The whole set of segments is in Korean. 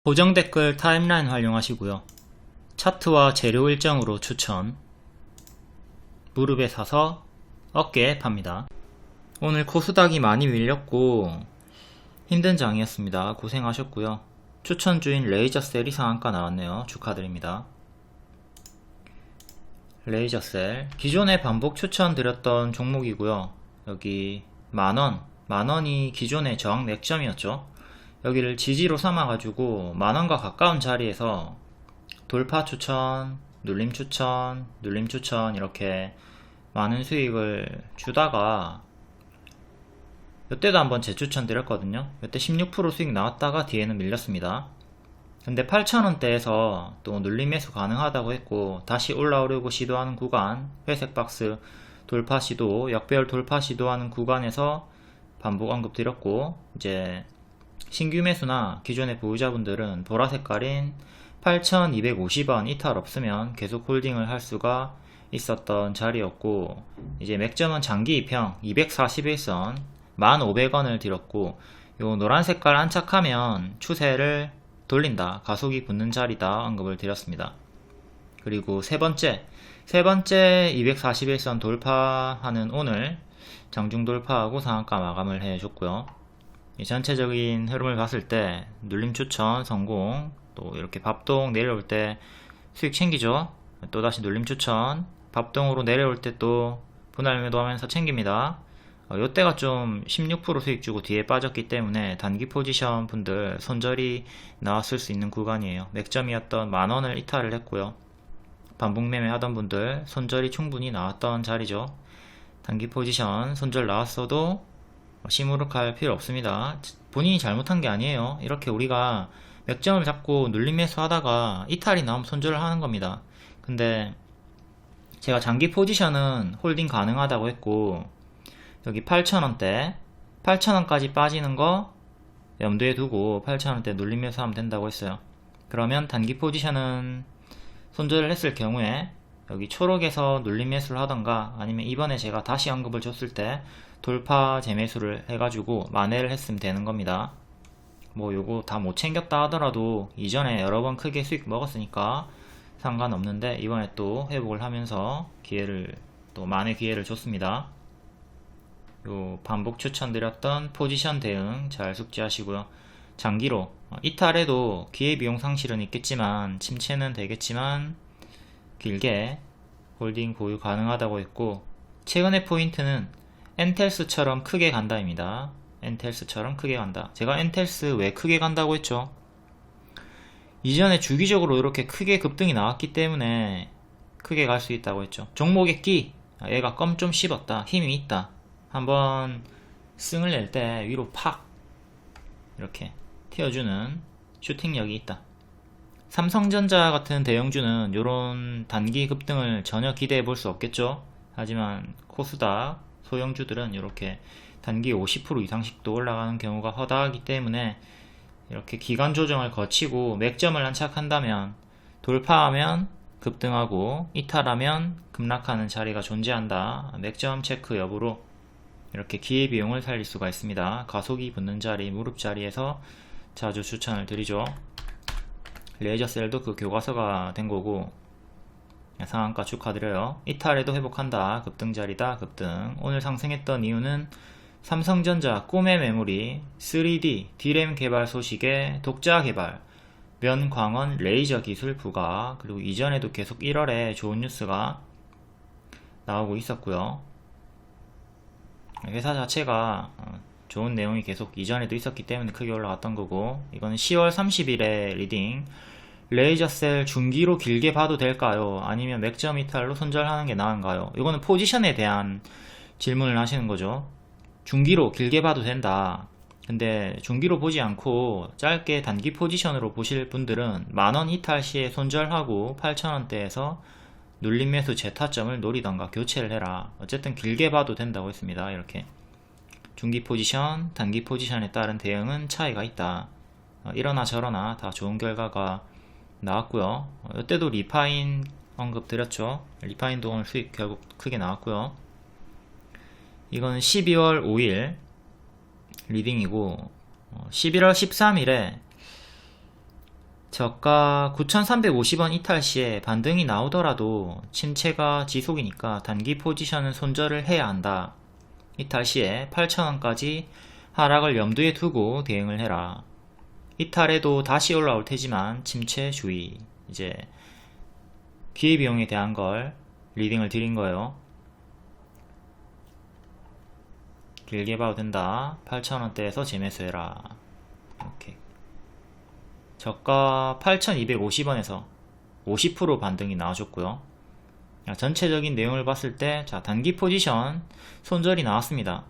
고정 댓글 타임라인 활용하시고요. 차트와 재료 일정으로 추천. 무릎에 사서 어깨에 팝니다. 오늘 코스닥이 많이 밀렸고 힘든 장이었습니다. 고생하셨고요. 추천주인 레이저셀이 상한가 나왔네요. 축하드립니다. 레이저셀 기존에 반복 추천드렸던 종목이고요. 여기 만원이 기존의 저항 맥점이었죠. 여기를 지지로 삼아가지고 만원과 가까운 자리에서 돌파 추천, 눌림 추천, 눌림 추천 이렇게 많은 수익을 주다가 이때도 한번 재추천 드렸거든요. 이때 16% 수익 나왔다가 뒤에는 밀렸습니다. 근데 8,000원대에서 또 눌림 매수 가능하다고 했고 다시 올라오려고 시도하는 구간, 회색 박스 돌파 시도, 역배열 돌파 시도하는 구간에서 반복 언급 드렸고, 이제 신규 매수나 기존의 보유자분들은 보라 색깔인 8,250원 이탈 없으면 계속 홀딩을 할 수가 있었던 자리였고, 이제 맥점은 장기 입형 241선 1,500원을 드렸고, 요 노란 색깔 안착하면 추세를 돌린다, 가속이 붙는 자리다 언급을 드렸습니다. 그리고 세 번째 241선 돌파하는 오늘 장중 돌파하고 상한가 마감을 해줬고요. 이 전체적인 흐름을 봤을 때 눌림 추천 성공, 또 이렇게 밥동 내려올 때 수익 챙기죠. 또다시 눌림 추천, 밥동으로 내려올 때 또 분할 매도하면서 챙깁니다. 요때가 좀 16% 수익 주고 뒤에 빠졌기 때문에 단기 포지션 분들 손절이 나왔을 수 있는 구간이에요. 맥점이었던 만원을 이탈을 했고요. 반복 매매 하던 분들 손절이 충분히 나왔던 자리죠. 단기 포지션 손절 나왔어도 시무룩할 필요 없습니다. 본인이 잘못한 게 아니에요. 이렇게 우리가 맥점을 잡고 눌림 매수 하다가 이탈이 나오면 손절을 하는 겁니다. 근데 제가 장기 포지션은 홀딩 가능하다고 했고, 여기 8,000원대 8,000원까지 빠지는 거 염두에 두고 8,000원대 눌림 매수 하면 된다고 했어요. 그러면 단기 포지션은 손절을 했을 경우에 여기 초록에서 눌림 매수를 하던가, 아니면 이번에 제가 다시 언급을 줬을 때 돌파 재매수를 해가지고 만회를 했으면 되는 겁니다. 뭐 요거 다 못 챙겼다 하더라도 이전에 여러 번 크게 수익 먹었으니까 상관없는데, 이번에 또 회복을 하면서 기회를 또 만회 기회를 줬습니다. 요 반복 추천드렸던 포지션 대응 잘 숙지하시고요. 장기로 이탈해도 기회비용 상실은 있겠지만 침체는 되겠지만 길게 홀딩 보유 가능하다고 했고, 최근의 포인트는 엔텔스처럼 크게 간다입니다. 엔텔스처럼 크게 간다. 제가 엔텔스 왜 크게 간다고 했죠? 이전에 주기적으로 이렇게 크게 급등이 나왔기 때문에 크게 갈 수 있다고 했죠. 종목의 끼, 얘가 껌 좀 씹었다, 힘이 있다, 한번 승을 낼 때 위로 팍 이렇게 튀어주는 슈팅력이 있다. 삼성전자 같은 대형주는 이런 단기 급등을 전혀 기대해 볼 수 없겠죠. 하지만 코스닥 소형주들은 이렇게 단기 50% 이상씩도 올라가는 경우가 허다하기 때문에 이렇게 기간 조정을 거치고 맥점을 안착한다면 돌파하면 급등하고 이탈하면 급락하는 자리가 존재한다. 맥점 체크 여부로 이렇게 기회비용을 살릴 수가 있습니다. 가속이 붙는 자리, 무릎 자리에서 자주 추천을 드리죠. 레이저셀도 그 교과서가 된 거고, 상한가 축하드려요. 이탈에도 회복한다. 급등자리다. 급등. 오늘 상승했던 이유는 삼성전자 꿈의 메모리 3D D램 개발 소식에 독자 개발, 면광원 레이저 기술 부과, 그리고 이전에도 계속 1월에 좋은 뉴스가 나오고 있었고요. 회사 자체가 좋은 내용이 계속 이전에도 있었기 때문에 크게 올라갔던 거고, 이거는 10월 30일에 리딩. 레이저셀 중기로 길게 봐도 될까요? 아니면 맥점 이탈로 손절하는 게 나은가요? 이거는 포지션에 대한 질문을 하시는 거죠. 중기로 길게 봐도 된다. 근데 중기로 보지 않고 짧게 단기 포지션으로 보실 분들은 만원 이탈 시에 손절하고 8,000원대에서 눌림 매수 재타점을 노리던가 교체를 해라. 어쨌든 길게 봐도 된다고 했습니다. 이렇게 중기 포지션, 단기 포지션에 따른 대응은 차이가 있다. 이러나 저러나 다 좋은 결과가 나왔고요. 이때도 리파인 언급 드렸죠. 리파인도 오늘 수익 결국 크게 나왔고요. 이거는 12월 5일 리딩이고, 11월 13일에 저가 9,350원 이탈 시에 반등이 나오더라도 침체가 지속이니까 단기 포지션은 손절을 해야 한다. 이탈 시에 8,000원까지 하락을 염두에 두고 대응을 해라. 이탈해도 다시 올라올 테지만 침체 주의. 이제 기회비용에 대한 걸 리딩을 드린 거예요. 길게 봐도 된다. 8,000원대에서 재매수해라. 이렇게 저가 8,250원에서 50% 반등이 나와줬고요. 전체적인 내용을 봤을 때, 자, 단기 포지션 손절이 나왔습니다.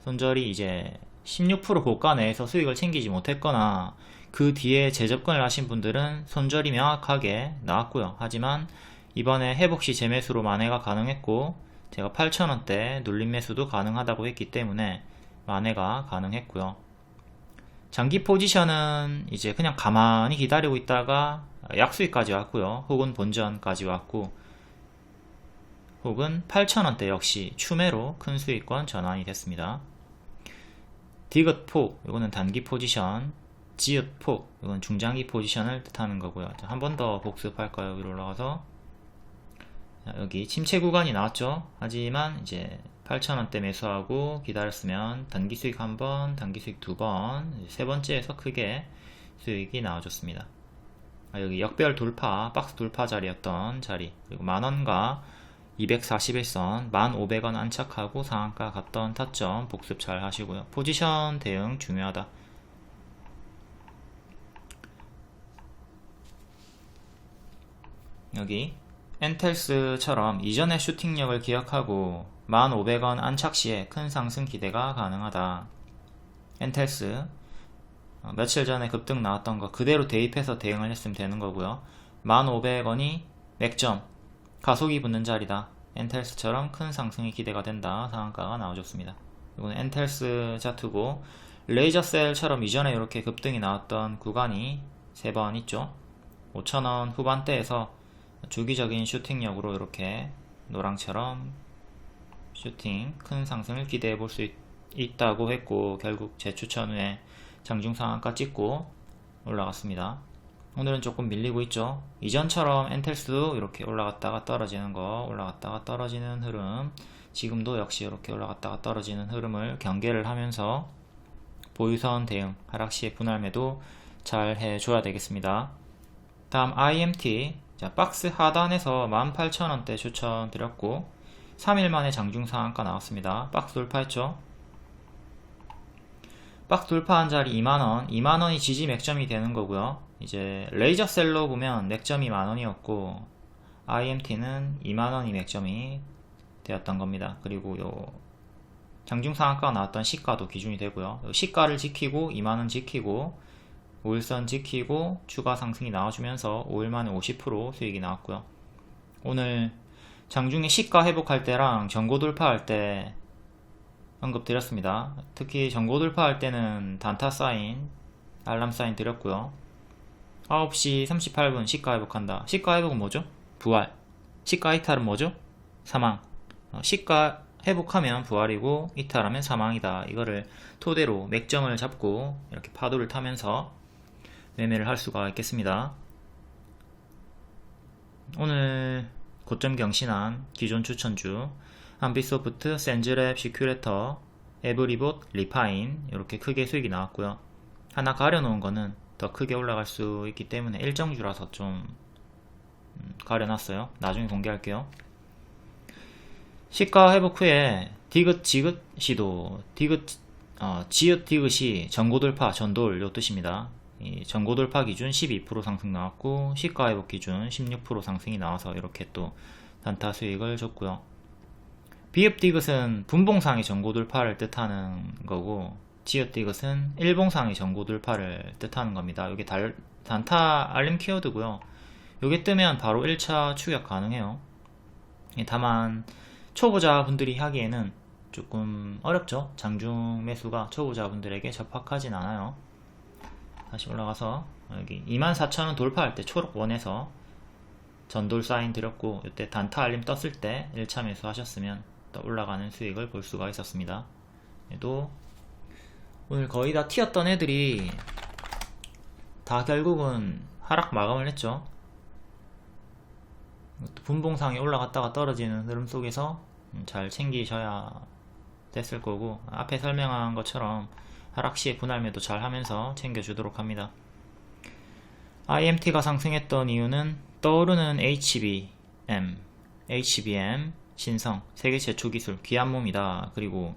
손절이 이제 16% 고가 내에서 수익을 챙기지 못했거나 그 뒤에 재접근을 하신 분들은 손절이 명확하게 나왔고요. 하지만 이번에 회복시 재매수로 만회가 가능했고, 제가 8,000원대 눌림 매수도 가능하다고 했기 때문에 만회가 가능했고요. 장기 포지션은 이제 그냥 가만히 기다리고 있다가 약수익까지 왔고요. 혹은 본전까지 왔고, 혹은 8,000원대 역시 추매로 큰 수익권 전환이 됐습니다. 디귿폭, 이거는 단기 포지션, 지읒폭, 이건 중장기 포지션을 뜻하는 거고요. 한 번 더 복습할까요? 위로 올라가서 여기 침체 구간이 나왔죠. 하지만 이제 8,000원대 매수하고 기다렸으면 단기 수익 한 번, 단기 수익 두 번, 세 번째에서 크게 수익이 나와줬습니다. 여기 역별 돌파, 박스 돌파 자리였던 자리, 그리고 만원과 241선 1,500원 안착하고 상한가 갔던 타점 복습 잘 하시고요. 포지션 대응 중요하다. 여기 엔텔스처럼 이전의 슈팅력을 기억하고 1,500원 안착 시에 큰 상승 기대가 가능하다. 엔텔스 며칠 전에 급등 나왔던 거 그대로 대입해서 대응을 했으면 되는 거고요. 1,500원이 맥점 가속이 붙는 자리다. 엔텔스처럼 큰 상승이 기대가 된다. 상한가가 나와줬습니다. 이건 엔텔스 차트고, 레이저셀처럼 이전에 이렇게 급등이 나왔던 구간이 3번 있죠. 5,000원 후반대에서 주기적인 슈팅력으로 이렇게 노랑처럼 슈팅 큰 상승을 기대해 볼 수 있다고 했고, 결국 재추천 후에 장중 상한가 찍고 올라갔습니다. 오늘은 조금 밀리고 있죠. 이전처럼 엔텔스도 이렇게 올라갔다가 떨어지는 거, 올라갔다가 떨어지는 흐름, 지금도 역시 이렇게 올라갔다가 떨어지는 흐름을 경계를 하면서 보유선 대응, 하락시의 분할 매도 잘 해줘야 되겠습니다. 다음 IMT, 자, 박스 하단에서 18,000원대 추천드렸고 3일 만에 장중 상한가 나왔습니다. 박스 돌파했죠. 박스 돌파한 자리 2만원, 2만원이 지지 맥점이 되는 거고요. 이제 레이저셀로 보면 맥점이 만원이었고 IMT는 2만원이 맥점이 되었던 겁니다. 그리고 요 장중 상한가가 나왔던 시가도 기준이 되고요. 시가를 지키고 2만원 지키고 5일선 지키고 추가 상승이 나와주면서 5일 만에 50% 수익이 나왔고요. 오늘 장중에 시가 회복할 때랑 전고 돌파할 때 언급 드렸습니다. 특히 전고 돌파할 때는 단타 사인, 알람 사인 드렸고요. 9시 38분 시가 회복한다. 시가 회복은 뭐죠? 부활. 시가 이탈은 뭐죠? 사망. 시가 회복하면 부활이고 이탈하면 사망이다. 이거를 토대로 맥점을 잡고 이렇게 파도를 타면서 매매를 할 수가 있겠습니다. 오늘 고점 경신한 기존 추천주 한빛소프트, 센즈랩, 시큐레터, 에브리봇, 리파인 이렇게 크게 수익이 나왔고요. 하나 가려놓은 거는 더 크게 올라갈 수 있기 때문에 일정주라서 좀 가려놨어요. 나중에 공개할게요. 시가 회복 후에 디귿 지긋 시도, 지읒 디귿이 전고돌파 전돌 요 뜻입니다. 이 전고돌파 기준 12% 상승 나왔고 시가 회복 기준 16% 상승이 나와서 이렇게 또 단타 수익을 줬고요. 비읍 디귿은 분봉상의 전고돌파를 뜻하는 거고 지읒 디귿은 일봉상의 전고돌파를 뜻하는 겁니다. 이게 단타 알림 키워드고요. 요게 뜨면 바로 1차 추격 가능해요. 다만 초보자분들이 하기에는 조금 어렵죠. 장중 매수가 초보자분들에게 적합하진 않아요. 다시 올라가서 여기 24,000원 돌파할 때 초록 원에서 전돌 사인 드렸고 이때 단타 알림 떴을 때 1차 매수 하셨으면 또 올라가는 수익을 볼 수가 있었습니다. 얘도 오늘 거의 다 튀었던 애들이 다 결국은 하락 마감을 했죠. 분봉상에 올라갔다가 떨어지는 흐름 속에서 잘 챙기셔야 됐을 거고, 앞에 설명한 것처럼 하락 시에 분할 매도 잘 하면서 챙겨주도록 합니다. IMT가 상승했던 이유는 떠오르는 HBM, 신성, 세계 최초 기술, 귀한 몸이다. 그리고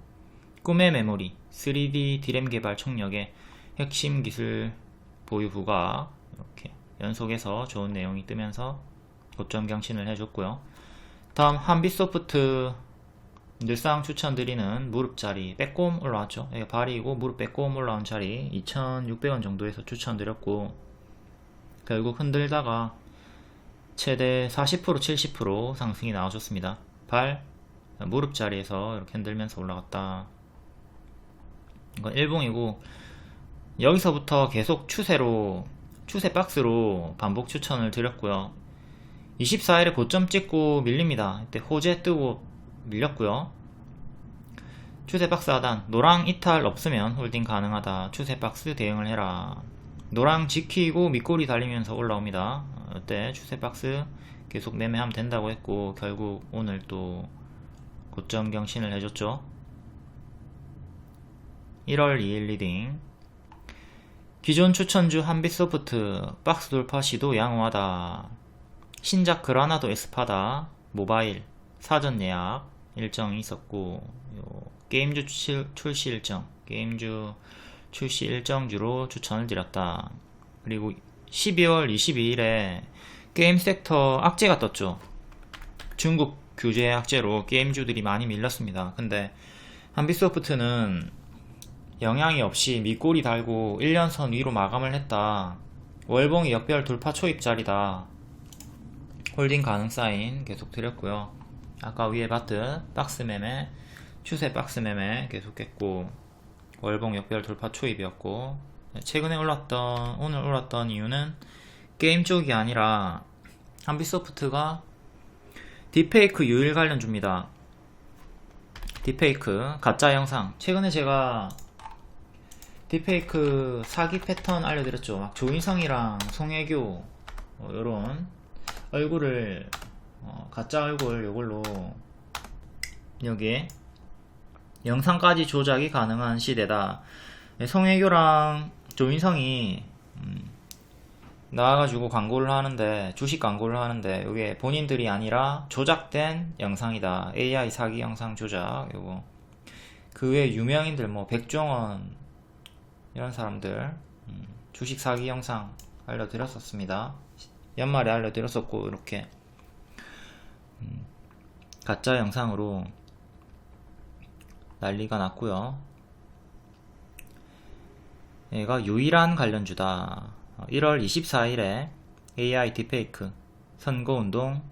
꿈의 메모리, 3D 디램 개발 총력의 핵심 기술 보유 후가 이렇게 연속해서 좋은 내용이 뜨면서 고점 경신을 해줬고요. 다음 한빛소프트, 늘상 추천드리는 무릎자리 빼꼼 올라왔죠. 이게 발이고 무릎 빼꼼 올라온 자리 2,600원 정도에서 추천드렸고, 결국 흔들다가 최대 40% 70% 상승이 나와줬습니다. 발 무릎 자리에서 이렇게 흔들면서 올라갔다. 이건 일봉이고, 여기서부터 계속 추세 박스로 반복 추천을 드렸고요. 24일에 고점 찍고 밀립니다. 이때 호재 뜨고 밀렸고요. 추세 박스 하단, 노랑 이탈 없으면 홀딩 가능하다. 추세 박스 대응을 해라. 노랑 지키고 밑꼬리 달리면서 올라옵니다. 이때 추세 박스 계속 매매하면 된다고 했고, 결국 오늘 또 고점 경신을 해줬죠. 1월 2일 리딩, 기존 추천주 한빛소프트 박스 돌파 시도 양호하다. 신작 그라나도 에스파다 모바일 사전 예약 일정이 있었고, 게임주 출시 일정주로 추천을 드렸다. 그리고 12월 22일에 게임 섹터 악재가 떴죠. 중국 규제 악재로 게임주들이 많이 밀렸습니다. 근데 한빛소프트는 영향이 없이 밑꼬리 달고 1년선 위로 마감을 했다. 월봉이 역별 돌파 초입자리다. 홀딩 가능 사인 계속 드렸고요. 아까 위에 봤듯 박스 매매, 추세 박스 매매 계속했고, 월봉 역별 돌파 초입이었고, 최근에 오늘 올랐던 이유는 게임 쪽이 아니라 한빛소프트가 딥페이크 유일 관련주입니다. 딥페이크 가짜 영상, 최근에 제가 딥페이크 사기 패턴 알려드렸죠. 막 조인성이랑 송혜교 요런 얼굴을 가짜 얼굴 요걸로 여기에 영상까지 조작이 가능한 시대다. 송혜교랑 조인성이 나와가지고 광고를 하는데, 주식 광고를 하는데, 이게 본인들이 아니라 조작된 영상이다. AI 사기 영상 조작. 요거 그 외에 유명인들 뭐 백종원 이런 사람들 주식 사기 영상 알려드렸었습니다. 연말에 알려드렸었고, 이렇게 가짜 영상으로 난리가 났고요. 얘가 유일한 관련주다. 1월 24일에 AI 딥페이크 선거운동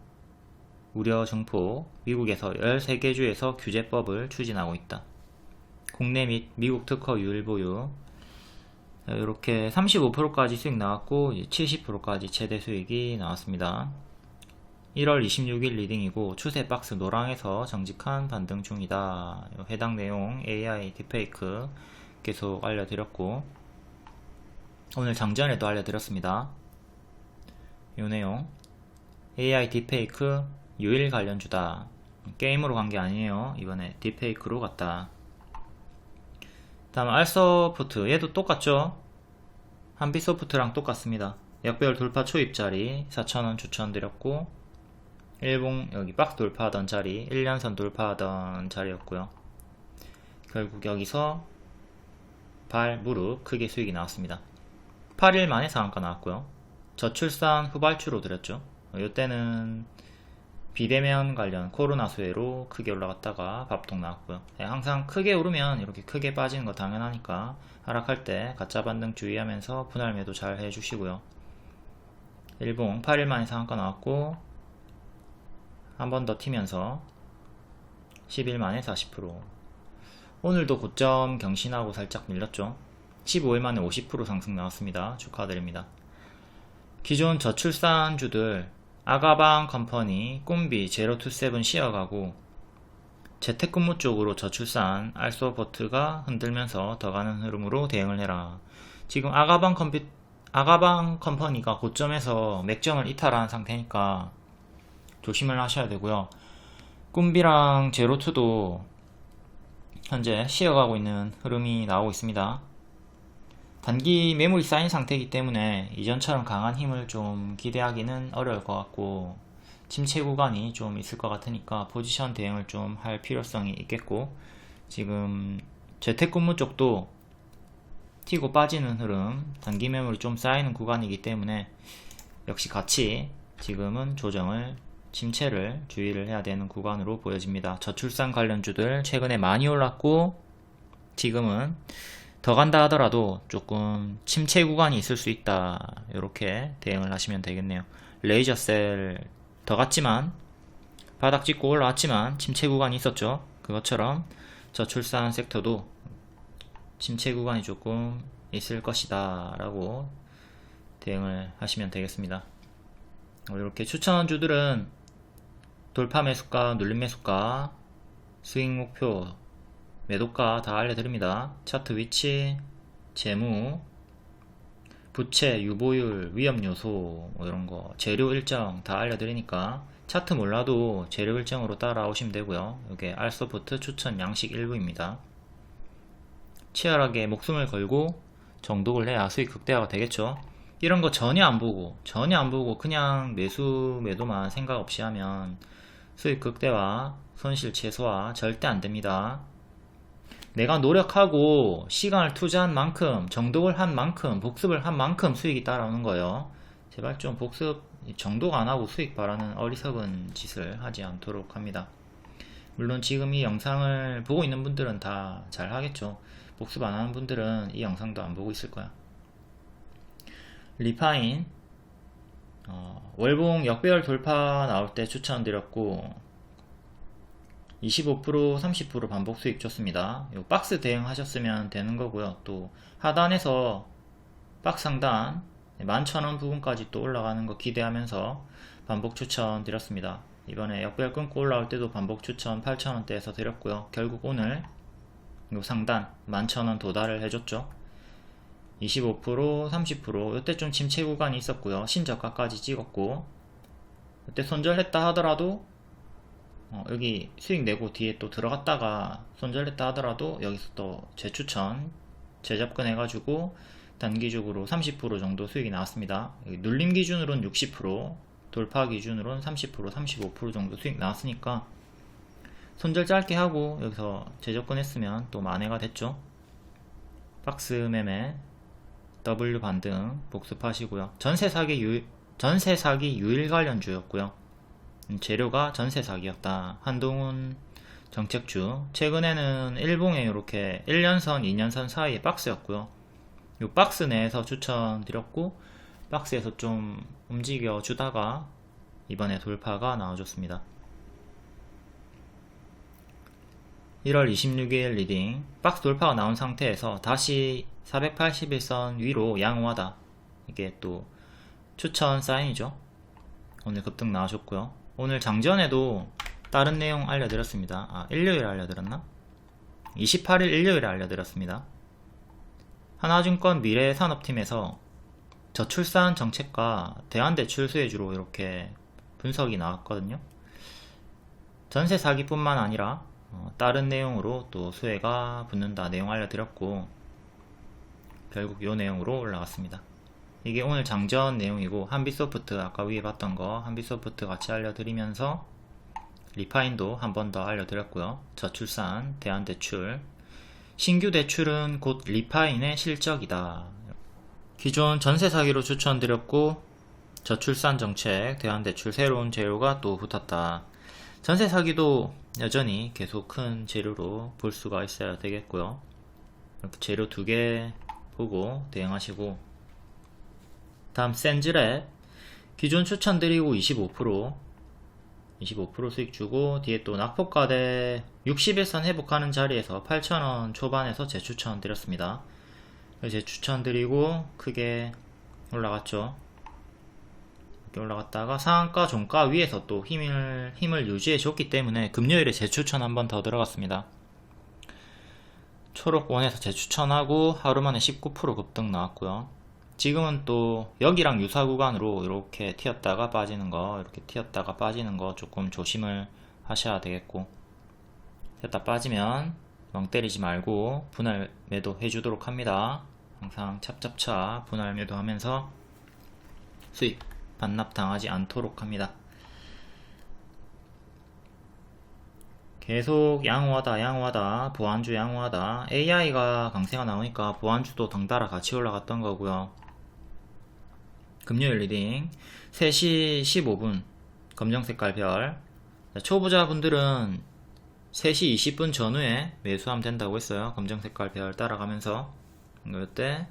우려 증폭, 미국에서 13개 주에서 규제법을 추진하고 있다. 국내 및 미국 특허 유일 보유. 이렇게 35%까지 수익 나왔고, 70%까지 최대 수익이 나왔습니다. 1월 26일 리딩이고, 추세 박스 노랑에서 정직한 반등 중이다. 해당 내용 AI 딥페이크 계속 알려드렸고, 오늘 장전에도 알려드렸습니다. 이 내용 AI 딥페이크 유일 관련주다. 게임으로 간 게 아니에요. 이번에 딥페이크로 갔다. 다음 알소프트, 얘도 똑같죠. 한빛소프트랑 똑같습니다. 역별 돌파 초입자리 4,000원 추천드렸고, 일봉 여기 박스 돌파하던 자리, 1년선 돌파하던 자리였고요. 결국 여기서 발, 무릎 크게 수익이 나왔습니다. 8일 만에 상한가 나왔고요. 저출산 후발주로 드렸죠. 이때는 비대면 관련 코로나 수혜로 크게 올라갔다가 밥통 나왔고요. 항상 크게 오르면 이렇게 크게 빠지는 거 당연하니까 하락할 때 가짜 반등 주의하면서 분할 매도 잘 해주시고요. 일봉 8일 만에 상한가 나왔고, 한 번 더 튀면서 10일 만에 40%. 오늘도 고점 경신하고 살짝 밀렸죠. 15일 만에 50% 상승 나왔습니다. 축하드립니다. 기존 저출산주들 아가방 컴퍼니, 꿈비, 제로투세븐 쉬어가고, 재택근무 쪽으로 저출산 알소버트가 흔들면서 더 가는 흐름으로 대응을 해라. 지금 아가방 컴퍼니가 고점에서 맥점을 이탈한 상태니까 조심을 하셔야 되고요. 꿈비랑 제로투도 현재 쉬어가고 있는 흐름이 나오고 있습니다. 단기 매물이 쌓인 상태이기 때문에 이전처럼 강한 힘을 좀 기대하기는 어려울 것 같고, 침체 구간이 좀 있을 것 같으니까 포지션 대응을 좀 할 필요성이 있겠고, 지금 재택근무 쪽도 튀고 빠지는 흐름, 단기 매물이 좀 쌓이는 구간이기 때문에 역시 같이 지금은 조정을, 침체를 주의를 해야 되는 구간으로 보여집니다. 저출산 관련주들 최근에 많이 올랐고, 지금은 더 간다 하더라도 조금 침체 구간이 있을 수 있다, 이렇게 대응을 하시면 되겠네요. 레이저셀 더 갔지만, 바닥 찍고 올라왔지만 침체 구간이 있었죠. 그것처럼 저출산 섹터도 침체 구간이 조금 있을 것이다 라고 대응을 하시면 되겠습니다. 이렇게 추천주들은 돌파 매수가, 눌림 매수가, 스윙 목표, 매도가 다 알려드립니다. 차트 위치, 재무, 부채, 유보율, 위험 요소, 뭐 이런거, 재료 일정 다 알려드리니까 차트 몰라도 재료 일정으로 따라오시면 되고요. 이게 알소프트 추천 양식 일부입니다. 치열하게 목숨을 걸고 정독을 해야 수익 극대화가 되겠죠. 이런 거 전혀 안 보고 그냥 매도만 생각 없이 하면 수익 극대화, 손실 최소화 절대 안 됩니다. 내가 노력하고 시간을 투자한 만큼, 정독을 한 만큼, 복습을 한 만큼 수익이 따라오는 거예요. 제발 좀 복습, 정독 안 하고 수익 바라는 어리석은 짓을 하지 않도록 합니다. 물론 지금 이 영상을 보고 있는 분들은 다 잘 하겠죠. 복습 안 하는 분들은 이 영상도 안 보고 있을 거야. 리파인, 월봉 역배열 돌파 나올 때 추천드렸고, 25%, 30% 반복 수익 줬습니다. 요 박스 대응 하셨으면 되는 거고요. 또 하단에서 박스 상단 11,000원 부분까지 또 올라가는 거 기대하면서 반복 추천 드렸습니다. 이번에 역배열 끊고 올라올 때도 반복 추천 8,000원대에서 드렸고요. 결국 오늘 요 상단 11,000원 도달을 해줬죠. 25%, 30%, 이때 좀 침체 구간이 있었고요. 신저가까지 찍었고, 이때 손절했다 하더라도 여기 수익 내고 뒤에 또 들어갔다가 손절했다 하더라도 여기서 또 재추천, 재접근 해가지고 단기적으로 30% 정도 수익이 나왔습니다. 눌림 기준으로는 60%, 돌파 기준으로는 30%, 35% 정도 수익 나왔으니까 손절 짧게 하고 여기서 재접근 했으면 또 만회가 됐죠. 박스 매매, W 반등 복습하시고요. 전세 사기 유일 관련주였고요. 재료가 전세 사기였다. 한동훈 정책주. 최근에는 일봉에 이렇게 1년선, 2년선 사이에 박스였고요. 이 박스 내에서 추천드렸고, 박스에서 좀 움직여 주다가 이번에 돌파가 나와줬습니다. 1월 26일 리딩, 박스 돌파가 나온 상태에서 다시 481선 위로 양호하다. 이게 또 추천 사인이죠. 오늘 급등 나와줬고요. 오늘 장전에도 다른 내용 알려드렸습니다. 일요일에 알려드렸나? 28일 일요일에 알려드렸습니다. 하나증권 미래산업팀에서 저출산 정책과 대환대출 수혜주로 이렇게 분석이 나왔거든요. 전세 사기뿐만 아니라 다른 내용으로 또 수혜가 붙는다 내용 알려드렸고, 결국 이 내용으로 올라갔습니다. 이게 오늘 장전 내용이고, 한빛소프트 아까 위에 봤던 거 한빛소프트 같이 알려드리면서 리파인도 한 번 더 알려드렸고요. 저출산, 대환대출, 신규 대출은 곧 리파인의 실적이다. 기존 전세 사기로 추천드렸고, 저출산 정책, 대환대출 새로운 재료가 또 붙었다. 전세 사기도 여전히 계속 큰 재료로 볼 수가 있어야 되겠고요. 이렇게 재료 2개 보고 대응하시고, 다음 센즈랩 기존 추천드리고 25% 수익 주고, 뒤에 또 낙폭과대 60일선 회복하는 자리에서 8,000원 초반에서 재추천 드렸습니다. 재추천 드리고 크게 올라갔죠. 이렇게 올라갔다가 상한가 종가 위에서 또 힘을 유지해 줬기 때문에 금요일에 재추천 한 번 더 들어갔습니다. 초록원에서 재추천하고 하루 만에 19% 급등 나왔고요. 지금은 또 여기랑 유사 구간으로 이렇게 튀었다가 빠지는 거, 이렇게 튀었다가 빠지는 거 조금 조심을 하셔야 되겠고, 튀었다 빠지면 멍 때리지 말고 분할 매도 해주도록 합니다. 항상 찹찹찹 분할 매도 하면서 수익 반납 당하지 않도록 합니다. 계속 양호하다 보안주 양호하다. AI가 강세가 나오니까 보안주도 덩달아 같이 올라갔던 거고요. 금요일 리딩 3시 15분 검정색깔 별. 초보자 분들은 3시 20분 전후에 매수하면 된다고 했어요. 검정색깔 별 따라가면서. 이때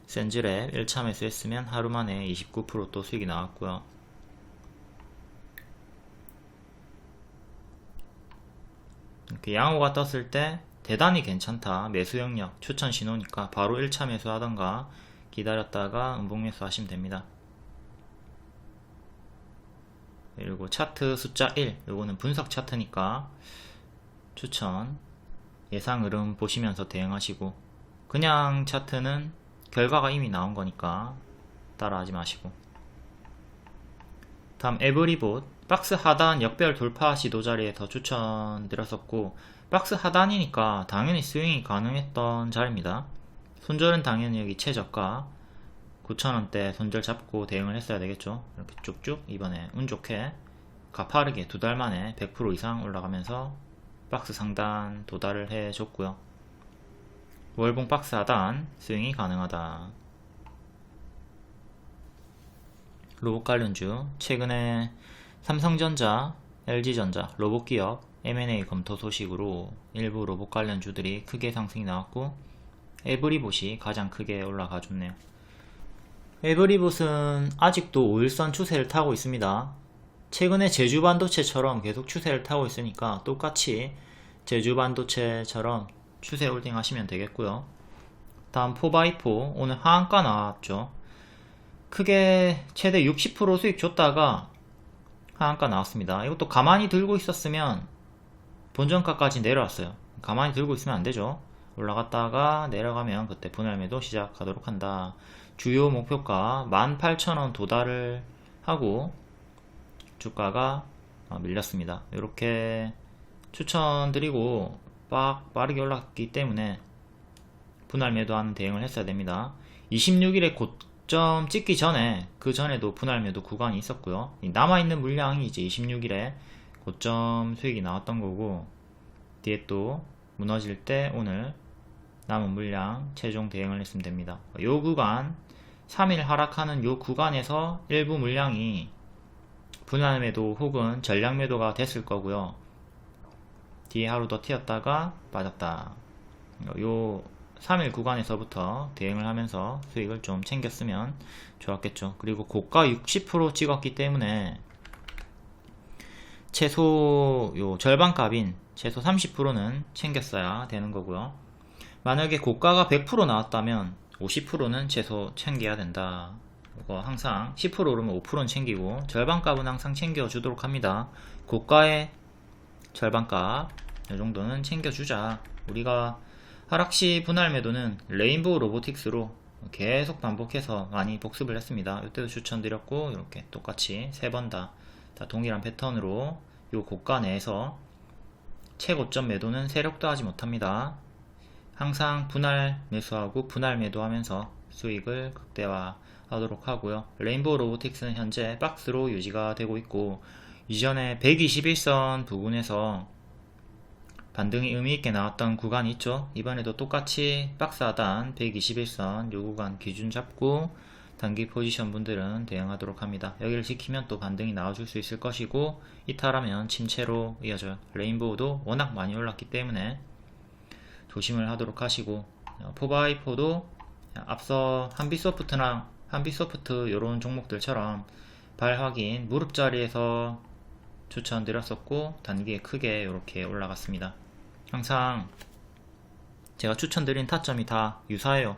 센즈랩 1차 매수했으면 하루 만에 29% 또 수익이 나왔고요. 이렇게 양호가 떴을 때 대단히 괜찮다, 매수 영역 추천 신호니까 바로 1차 매수 하던가 기다렸다가 음봉 매수 하시면 됩니다. 그리고 차트 숫자 1, 요거는 분석 차트니까 추천 예상 흐름 보시면서 대응하시고, 그냥 차트는 결과가 이미 나온 거니까 따라하지 마시고. 다음 에브리봇 박스 하단 역별 돌파 시도 자리에서 추천드렸었고, 박스 하단이니까 당연히 스윙이 가능했던 자리입니다. 손절은 당연히 여기 최저가 9,000원대 손절 잡고 대응을 했어야 되겠죠. 이렇게 쭉쭉 이번에 운 좋게 가파르게 두 달 만에 100% 이상 올라가면서 박스 상단 도달을 해줬고요. 월봉 박스 하단 스윙이 가능하다. 로봇 관련주 최근에 삼성전자, LG전자 로봇 기업 M&A 검토 소식으로 일부 로봇 관련주들이 크게 상승이 나왔고, 에브리봇이 가장 크게 올라가 줬네요. 에브리봇은 아직도 5일선 추세를 타고 있습니다. 최근에 제주반도체처럼 계속 추세를 타고 있으니까 똑같이 제주반도체처럼 추세 홀딩 하시면 되겠고요. 다음 4x4 오늘 하한가 나왔죠. 크게 최대 60% 수익 줬다가 하한가 나왔습니다. 이것도 가만히 들고 있었으면 본전가까지 내려왔어요. 가만히 들고 있으면 안되죠. 올라갔다가 내려가면 그때 분할 매도 시작하도록 한다. 주요 목표가 18,000원 도달을 하고 주가가 밀렸습니다. 이렇게 추천드리고 빠르게 올랐기 때문에 분할 매도하는 대응을 했어야 됩니다. 26일에 고점 찍기 전에, 그 전에도 분할 매도 구간이 있었고요. 남아있는 물량이 이제 26일에 고점 수익이 나왔던 거고, 뒤에 또 무너질 때 오늘 남은 물량 최종 대응을 했으면 됩니다. 요 구간 3일 하락하는 요 구간에서 일부 물량이 분할 매도 혹은 전량 매도가 됐을 거고요. 뒤에 하루 더 튀었다가 빠졌다. 요 3일 구간에서부터 대응을 하면서 수익을 좀 챙겼으면 좋았겠죠. 그리고 고가 60% 찍었기 때문에 최소 요 절반값인 최소 30%는 챙겼어야 되는 거고요. 만약에 고가가 100% 나왔다면 50%는 최소 챙겨야 된다. 이거 항상 10% 오르면 5%는 챙기고 절반값은 항상 챙겨주도록 합니다. 고가의 절반값 이 정도는 챙겨주자. 우리가 하락시 분할 매도는 레인보우 로보틱스로 계속 반복해서 많이 복습을 했습니다. 이때도 추천드렸고, 이렇게 똑같이 3번 다 동일한 패턴으로 요 고가 내에서 최고점 매도는 세력도 하지 못합니다. 항상 분할 매수하고 분할 매도하면서 수익을 극대화하도록 하고요. 레인보우 로보틱스는 현재 박스로 유지가 되고 있고, 이전에 121선 부근에서 반등이 의미있게 나왔던 구간이 있죠. 이번에도 똑같이 박스 하단 121선 요 구간 기준 잡고 단기 포지션 분들은 대응하도록 합니다. 여기를 지키면 또 반등이 나와줄 수 있을 것이고, 이탈하면 침체로 이어져요. 레인보우도 워낙 많이 올랐기 때문에 조심을 하도록 하시고, 4x4도 앞서 한빛소프트 이런 종목들처럼 발 확인 무릎 자리에서 추천드렸었고, 단기에 크게 이렇게 올라갔습니다. 항상 제가 추천드린 타점이 다 유사해요.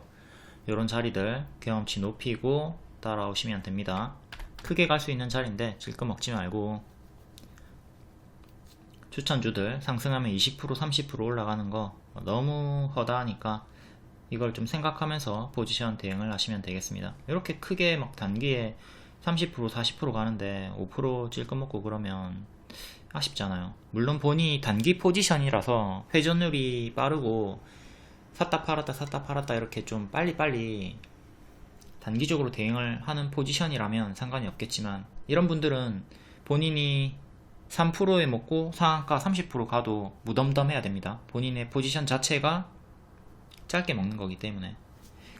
이런 자리들 경험치 높이고 따라오시면 됩니다. 크게 갈 수 있는 자리인데 질거 먹지 말고, 추천주들 상승하면 20% 30% 올라가는 거 너무 허다하니까 이걸 좀 생각하면서 포지션 대응을 하시면 되겠습니다. 이렇게 크게 막 단기에 30% 40% 가는데 5% 찔끔 먹고 그러면 아쉽잖아요. 물론 본인이 단기 포지션이라서 회전율이 빠르고 샀다 팔았다 샀다 팔았다 이렇게 좀 빨리빨리 단기적으로 대응을 하는 포지션이라면 상관이 없겠지만, 이런 분들은 본인이 3%에 먹고 상한가 30% 가도 무덤덤해야 됩니다. 본인의 포지션 자체가 짧게 먹는 거기 때문에.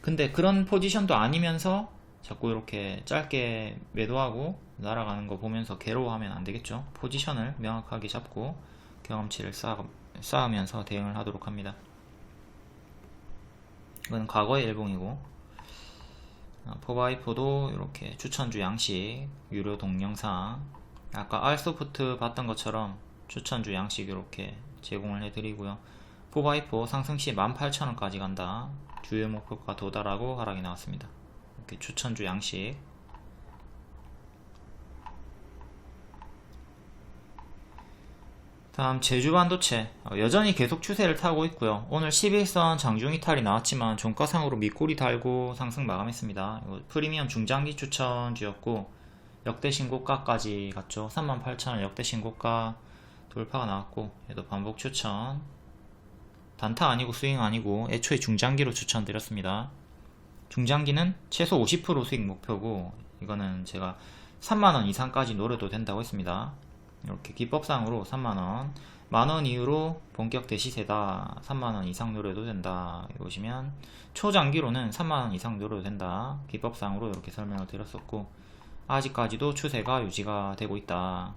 근데 그런 포지션도 아니면서 자꾸 이렇게 짧게 매도하고 날아가는 거 보면서 괴로워하면 안 되겠죠. 포지션을 명확하게 잡고 경험치를 쌓으면서 대응을 하도록 합니다. 이건 과거의 일봉이고, 4x4도 이렇게 추천주 양식 유료 동영상, 아까 알소프트 봤던 것처럼 추천주 양식 이렇게 제공을 해드리고요. 4x4 상승시 18,000원까지 간다. 주요 목표가 도달하고 하락이 나왔습니다. 이렇게 추천주 양식. 다음 제주반도체, 여전히 계속 추세를 타고 있고요. 오늘 11선 장중 이탈이 나왔지만 종가상으로 밑꼬리 달고 상승 마감했습니다. 이거 프리미엄 중장기 추천주였고 역대 신고가까지 갔죠. 38,000원 역대 신고가 돌파가 나왔고, 얘도 반복 추천. 단타 아니고 스윙 아니고 애초에 중장기로 추천드렸습니다. 중장기는 최소 50% 수익 목표고, 이거는 제가 3만원 이상까지 노려도 된다고 했습니다. 이렇게 기법상으로 3만원, 만원 이후로 본격 대시세다, 3만원 이상 노려도 된다. 보시면 초장기로는 3만원 이상 노려도 된다. 기법상으로 이렇게 설명을 드렸었고, 아직까지도 추세가 유지가 되고 있다.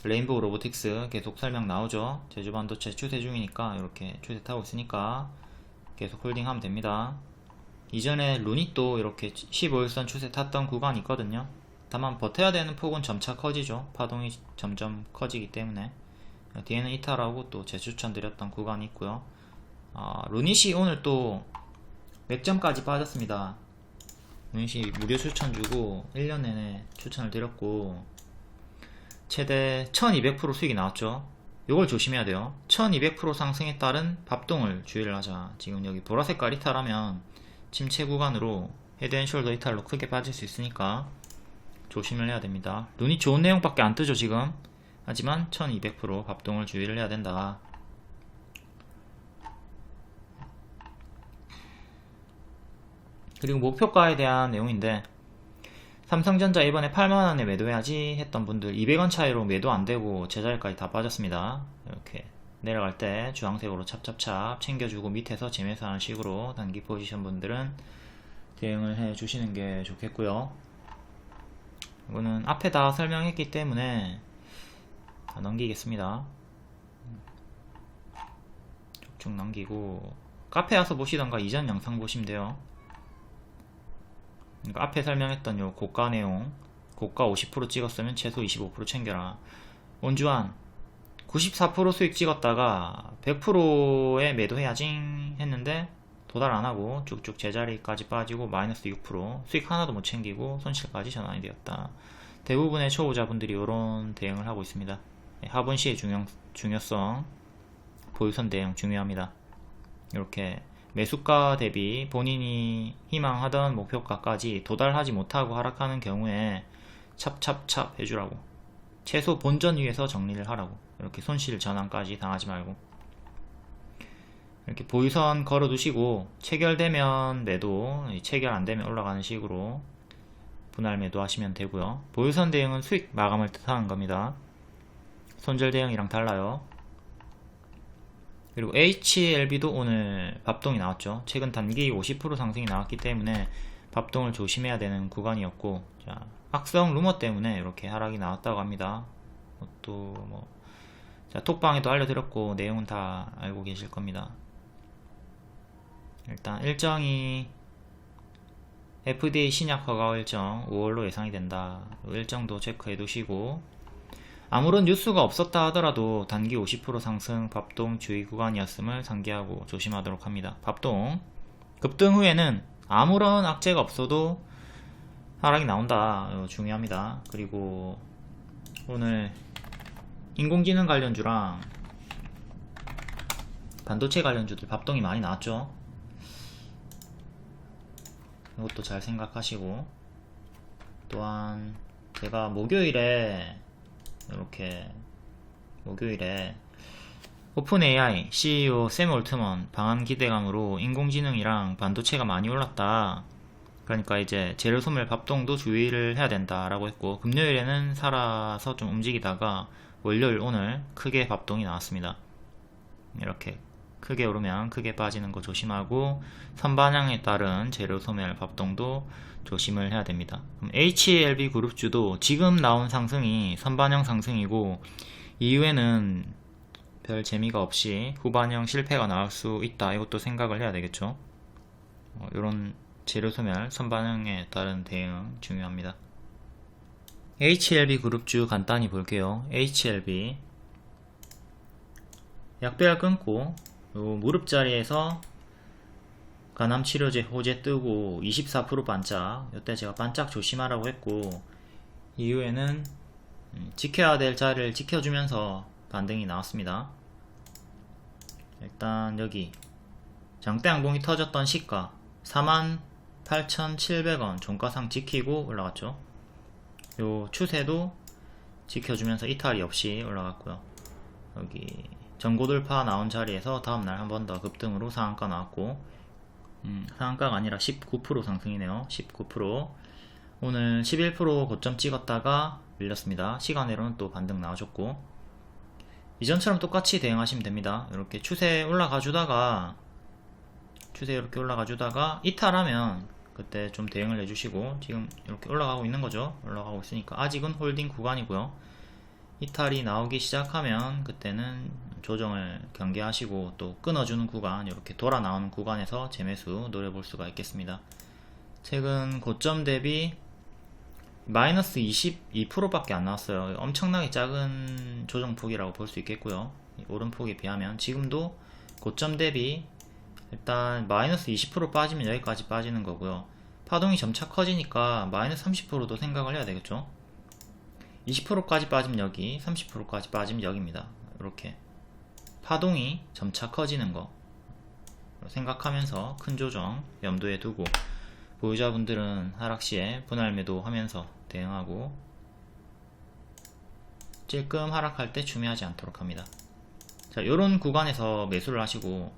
레인보우 로보틱스 계속 설명 나오죠. 제주반도체 추세 중이니까 이렇게 추세 타고 있으니까 계속 홀딩하면 됩니다. 이전에 루닛도 이렇게 15일선 추세 탔던 구간이 있거든요. 다만 버텨야 되는 폭은 점차 커지죠. 파동이 점점 커지기 때문에. 뒤에는 이탈하고 또 재추천드렸던 구간이 있고요. 루닛이 오늘 또 맥점까지 빠졌습니다. 루닛이 무료 추천 주고 1년 내내 추천을 드렸고 최대 1200% 수익이 나왔죠. 요걸 조심해야 돼요. 1200% 상승에 따른 밥동을 주의를 하자. 지금 여기 보라색깔 이탈하면 침체 구간으로 헤드앤숄더 이탈로 크게 빠질 수 있으니까 조심을 해야 됩니다. 눈이 좋은 내용밖에 안 뜨죠 지금. 하지만 1200% 밥동을 주의를 해야 된다. 그리고 목표가에 대한 내용인데, 삼성전자 이번에 8만원에 매도해야지 했던 분들 200원 차이로 매도 안되고 제자리까지 다 빠졌습니다. 이렇게 내려갈 때 주황색으로 찹찹찹 챙겨주고 밑에서 재매수하는 식으로 단기 포지션 분들은 대응을 해 주시는 게 좋겠고요. 이거는 앞에 다 설명했기 때문에 다 넘기겠습니다. 쭉쭉 넘기고 카페 와서 보시던가 이전 영상 보시면 돼요. 그러니까 앞에 설명했던 요 고가 내용, 고가 50% 찍었으면 최소 25% 챙겨라. 원주한 94% 수익 찍었다가 100%에 매도해야지 했는데 도달 안하고 쭉쭉 제자리까지 빠지고 마이너스 6%, 수익 하나도 못 챙기고 손실까지 전환이 되었다. 대부분의 초보자분들이 이런 대응을 하고 있습니다. 하분시의 중요성, 보유선 대응 중요합니다. 이렇게 매수가 대비 본인이 희망하던 목표가까지 도달하지 못하고 하락하는 경우에 찹찹찹 해주라고, 최소 본전 위에서 정리를 하라고, 이렇게 손실 전환까지 당하지 말고 이렇게 보유선 걸어 두시고 체결되면 매도, 체결 안되면 올라가는 식으로 분할 매도 하시면 되고요. 보유선 대응은 수익 마감을 뜻하는 겁니다. 손절 대응이랑 달라요. 그리고 HLB도 오늘 밥동이 나왔죠. 최근 단기 50% 상승이 나왔기 때문에 밥동을 조심해야 되는 구간이었고, 자, 악성 루머 때문에 이렇게 하락이 나왔다고 합니다. 또 자, 톡방에도 알려드렸고 내용은 다 알고 계실 겁니다. 일단 일정이 FDA 신약 허가 일정 5월로 예상이 된다. 일정도 체크해 두시고, 아무런 뉴스가 없었다 하더라도 단기 50% 상승 밥동 주의 구간이었음을 상기하고 조심하도록 합니다. 밥동 급등 후에는 아무런 악재가 없어도 하락이 나온다. 이거 중요합니다. 그리고 오늘 인공지능 관련주랑 반도체 관련주들 밥동이 많이 나왔죠. 이것도 잘 생각하시고, 또한 제가 목요일에 오픈 AI CEO 샘 올트먼 방한 기대감으로 인공지능이랑 반도체가 많이 올랐다, 그러니까 이제 재료 소멸 밥동도 주의를 해야 된다 라고 했고, 금요일에는 살아서 좀 움직이다가 월요일 오늘 크게 밥동이 나왔습니다. 이렇게 크게 오르면 크게 빠지는 거 조심하고, 선반향에 따른 재료 소멸 밥동도 조심을 해야 됩니다. 그럼 HLB 그룹주도 지금 나온 상승이 선반영 상승이고, 이후에는 별 재미가 없이 후반영 실패가 나올 수 있다, 이것도 생각을 해야 되겠죠. 이런 재료 소멸 선반영에 따른 대응 중요합니다. HLB 그룹주 간단히 볼게요. HLB 약배열 끊고 요 무릎 자리에서 간암치료제 호재 뜨고 24% 반짝, 이때 제가 반짝 조심하라고 했고, 이후에는 지켜야 될 자리를 지켜주면서 반등이 나왔습니다. 일단 여기 장대 양봉이 터졌던 시가 48,700원 종가상 지키고 올라갔죠. 요 추세도 지켜주면서 이탈이 없이 올라갔고요. 여기 전고돌파 나온 자리에서 다음날 한 번 더 급등으로 상한가 나왔고, 상한가가 아니라 19% 상승이네요. 19%. 오늘 11% 고점 찍었다가 밀렸습니다. 시간으로는 또 반등 나와줬고, 이전처럼 똑같이 대응하시면 됩니다. 이렇게 추세 올라가 주다가 이탈하면 그때 좀 대응을 해주시고, 지금 이렇게 올라가고 있는 거죠. 올라가고 있으니까 아직은 홀딩 구간이고요. 이탈이 나오기 시작하면 그때는 조정을 경계하시고, 또 끊어주는 구간, 이렇게 돌아 나오는 구간에서 재매수 노려볼 수가 있겠습니다. 최근 고점 대비 마이너스 22%밖에 안 나왔어요. 엄청나게 작은 조정폭이라고 볼 수 있겠고요. 오름폭에 비하면 지금도 고점 대비 일단 마이너스 20% 빠지면 여기까지 빠지는 거고요. 파동이 점차 커지니까 마이너스 30%도 생각을 해야 되겠죠. 20%까지 빠지면 여기, 30%까지 빠지면 여기입니다. 이렇게 파동이 점차 커지는 거 생각하면서 큰 조정 염두에 두고, 보유자분들은 하락시에 분할 매도 하면서 대응하고, 찔끔 하락할 때 추매하지 않도록 합니다. 자, 요런 구간에서 매수를 하시고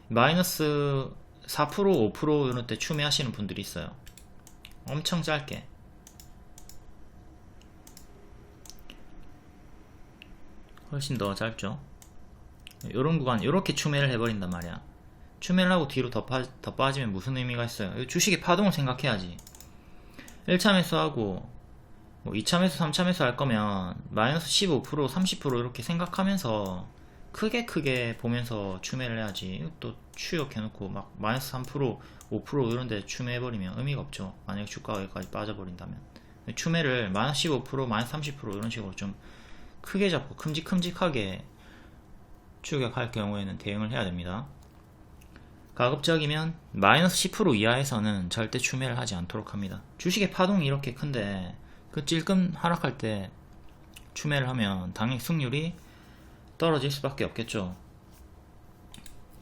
마이너스 4% 5% 이런 때 추매하시는 분들이 있어요. 엄청 짧게. 훨씬 더 짧죠. 요런 구간 이렇게 추매를 해버린단 말이야. 추매를 하고 뒤로 더 빠지면 무슨 의미가 있어요? 주식의 파동을 생각해야지. 1차 매수하고 뭐 2차 매수 3차 매수 할 거면 마이너스 15% 30% 이렇게 생각하면서 크게 보면서 추매를 해야지. 또 추격해놓고 막 마이너스 3% 5% 이런데 추매해버리면 의미가 없죠. 만약에 주가가 여기까지 빠져버린다면. 추매를 마이너스 15% 마이너스 30% 이런 식으로 좀 크게 잡고 큼직큼직하게 추격할 경우에는 대응을 해야 됩니다. 가급적이면 마이너스 10% 이하에서는 절대 추매를 하지 않도록 합니다. 주식의 파동이 이렇게 큰데 그 찔끔 하락할 때 추매를 하면 당연히 승률이 떨어질 수밖에 없겠죠.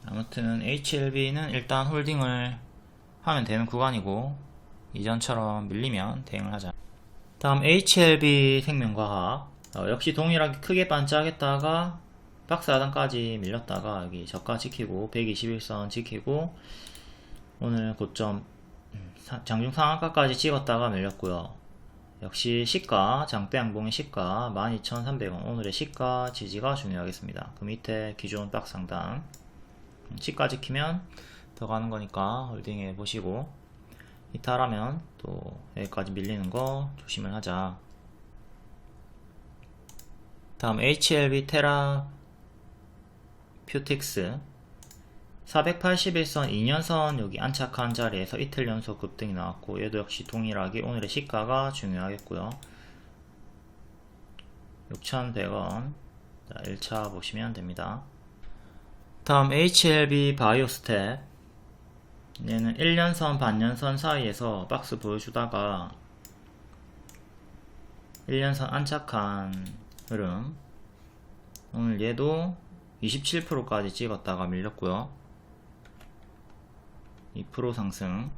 아무튼 HLB는 일단 홀딩을 하면 되는 구간이고, 이전처럼 밀리면 대응을 하자. 다음 HLB 생명과학, 역시 동일하게 크게 반짝했다가 박스 하단까지 밀렸다가 여기 저가 지키고 121선 지키고, 오늘 고점 장중 상한가까지 찍었다가 밀렸고요. 역시 시가, 장대 양봉의 시가 12,300원, 오늘의 시가 지지가 중요하겠습니다. 그 밑에 기존 박스 상단 시가 지키면 더 가는 거니까 홀딩해 보시고, 이탈하면 또 여기까지 밀리는 거 조심을 하자. 다음 HLB 테라퓨틱스 481선 2년선 여기 안착한 자리에서 이틀 연속 급등이 나왔고, 얘도 역시 동일하게 오늘의 시가가 중요하겠고요. 6,100원 1차 보시면 됩니다. 다음 HLB 바이오스텝, 얘는 1년선 반년선 사이에서 박스 보여주다가 1년선 안착한 흐름, 오늘 얘도 27%까지 찍었다가 밀렸고요. 2% 상승.